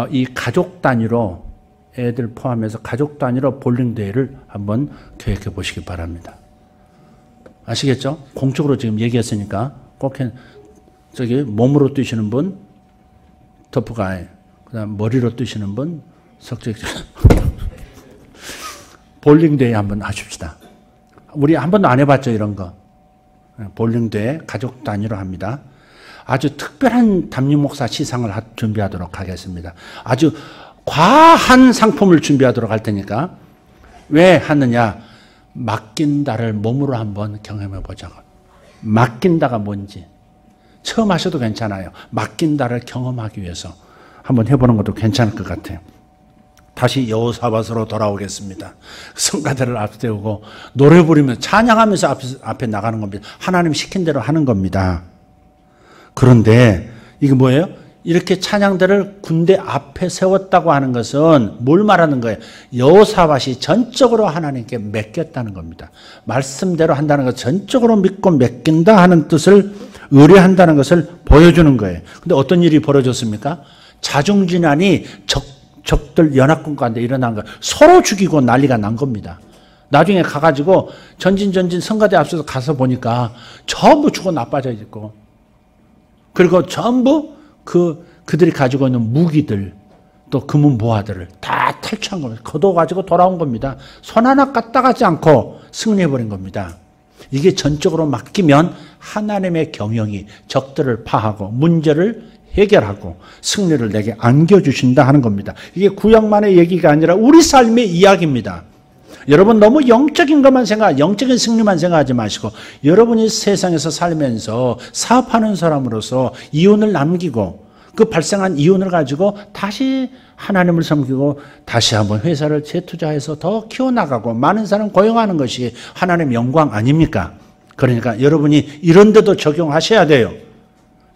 이 가족 단위로 애들 포함해서 가족 단위로 볼링 대회를 한번 계획해 보시기 바랍니다. 아시겠죠? 공적으로 지금 얘기했으니까 꼭 저기 몸으로 뛰시는 분 터프가이, 그다음 머리로 뛰시는 분 석재익 볼링 대회 한번 하십시다. 우리 한 번도 안 해봤죠 이런 거. 볼링 대회 가족 단위로 합니다. 아주 특별한 담임 목사 시상을 준비하도록 하겠습니다. 아주 과한 상품을 준비하도록 할 테니까. 왜 하느냐? 맡긴다를 몸으로 한번 경험해 보자고. 맡긴다가 뭔지. 처음 하셔도 괜찮아요. 맡긴다를 경험하기 위해서 한번 해보는 것도 괜찮을 것 같아요. 다시 여호사밧으로 돌아오겠습니다. 성가대를 앞세우고 노래 부르면서 찬양하면서 앞에 나가는 겁니다. 하나님 시킨 대로 하는 겁니다. 그런데 이게 뭐예요? 이렇게 찬양대를 군대 앞에 세웠다고 하는 것은 뭘 말하는 거예요? 여호사밧이 전적으로 하나님께 맡겼다는 겁니다. 말씀대로 한다는 것, 전적으로 믿고 맡긴다 하는 뜻을 의뢰한다는 것을 보여주는 거예요. 근데 어떤 일이 벌어졌습니까? 자중진환이 적들 연합군 가운데 일어난 거예요. 서로 죽이고 난리가 난 겁니다. 나중에 가가지고 전진 성가대 앞서서 가서 보니까 전부 죽어 나빠져 있고, 그리고 전부 그들이 가지고 있는 무기들, 또 금은 보화들을 다 탈취한 겁니다. 거둬가지고 돌아온 겁니다. 손 하나 까딱하지 않고 승리해버린 겁니다. 이게 전적으로 맡기면 하나님의 경영이 적들을 파하고 문제를 해결하고 승리를 내게 안겨주신다 하는 겁니다. 이게 구약만의 얘기가 아니라 우리 삶의 이야기입니다. 여러분 너무 영적인 것만 영적인 승리만 생각하지 마시고, 여러분이 세상에서 살면서 사업하는 사람으로서 이윤을 남기고 그 발생한 이윤을 가지고 다시 하나님을 섬기고 다시 한번 회사를 재투자해서 더 키워나가고 많은 사람 고용하는 것이 하나님의 영광 아닙니까? 그러니까 여러분이 이런 데도 적용하셔야 돼요.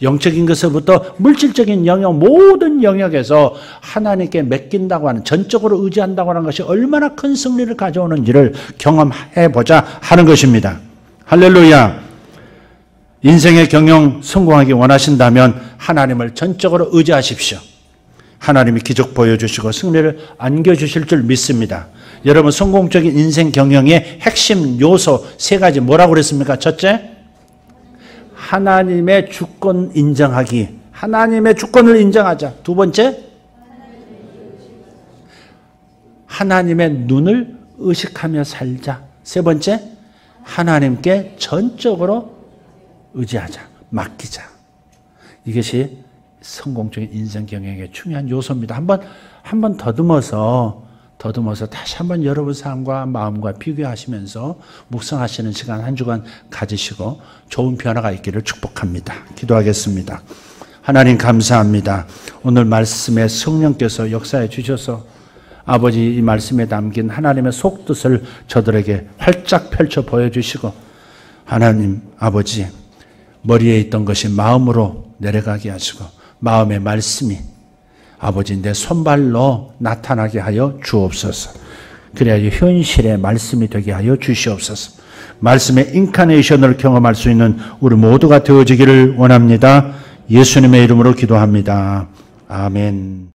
영적인 것에서부터 물질적인 영역, 모든 영역에서 하나님께 맡긴다고 하는, 전적으로 의지한다고 하는 것이 얼마나 큰 승리를 가져오는지를 경험해보자 하는 것입니다. 할렐루야. 인생의 경영 성공하기 원하신다면 하나님을 전적으로 의지하십시오. 하나님이 기적 보여주시고 승리를 안겨주실 줄 믿습니다. 여러분, 성공적인 인생 경영의 핵심 요소 3가지 뭐라고 그랬습니까? 첫째, 하나님의 주권 인정하기. 하나님의 주권을 인정하자. 두 번째, 하나님의 눈을 의식하며 살자. 세 번째, 하나님께 전적으로 의지하자. 맡기자. 이것이 성공적인 인생 경영의 중요한 요소입니다. 한번 더듬어서 더듬어서 다시 한번 여러분 삶과 마음과 비교하시면서 묵상하시는 시간 한 주간 가지시고 좋은 변화가 있기를 축복합니다. 기도하겠습니다. 하나님 감사합니다. 오늘 말씀에 성령께서 역사해 주셔서 아버지 이 말씀에 담긴 하나님의 속뜻을 저들에게 활짝 펼쳐 보여주시고 하나님 아버지 머리에 있던 것이 마음으로 내려가게 하시고 마음의 말씀이 아버지 내 손발로 나타나게 하여 주옵소서. 그래야 현실의 말씀이 되게 하여 주시옵소서. 말씀의 인카네이션을 경험할 수 있는 우리 모두가 되어지기를 원합니다. 예수님의 이름으로 기도합니다. 아멘.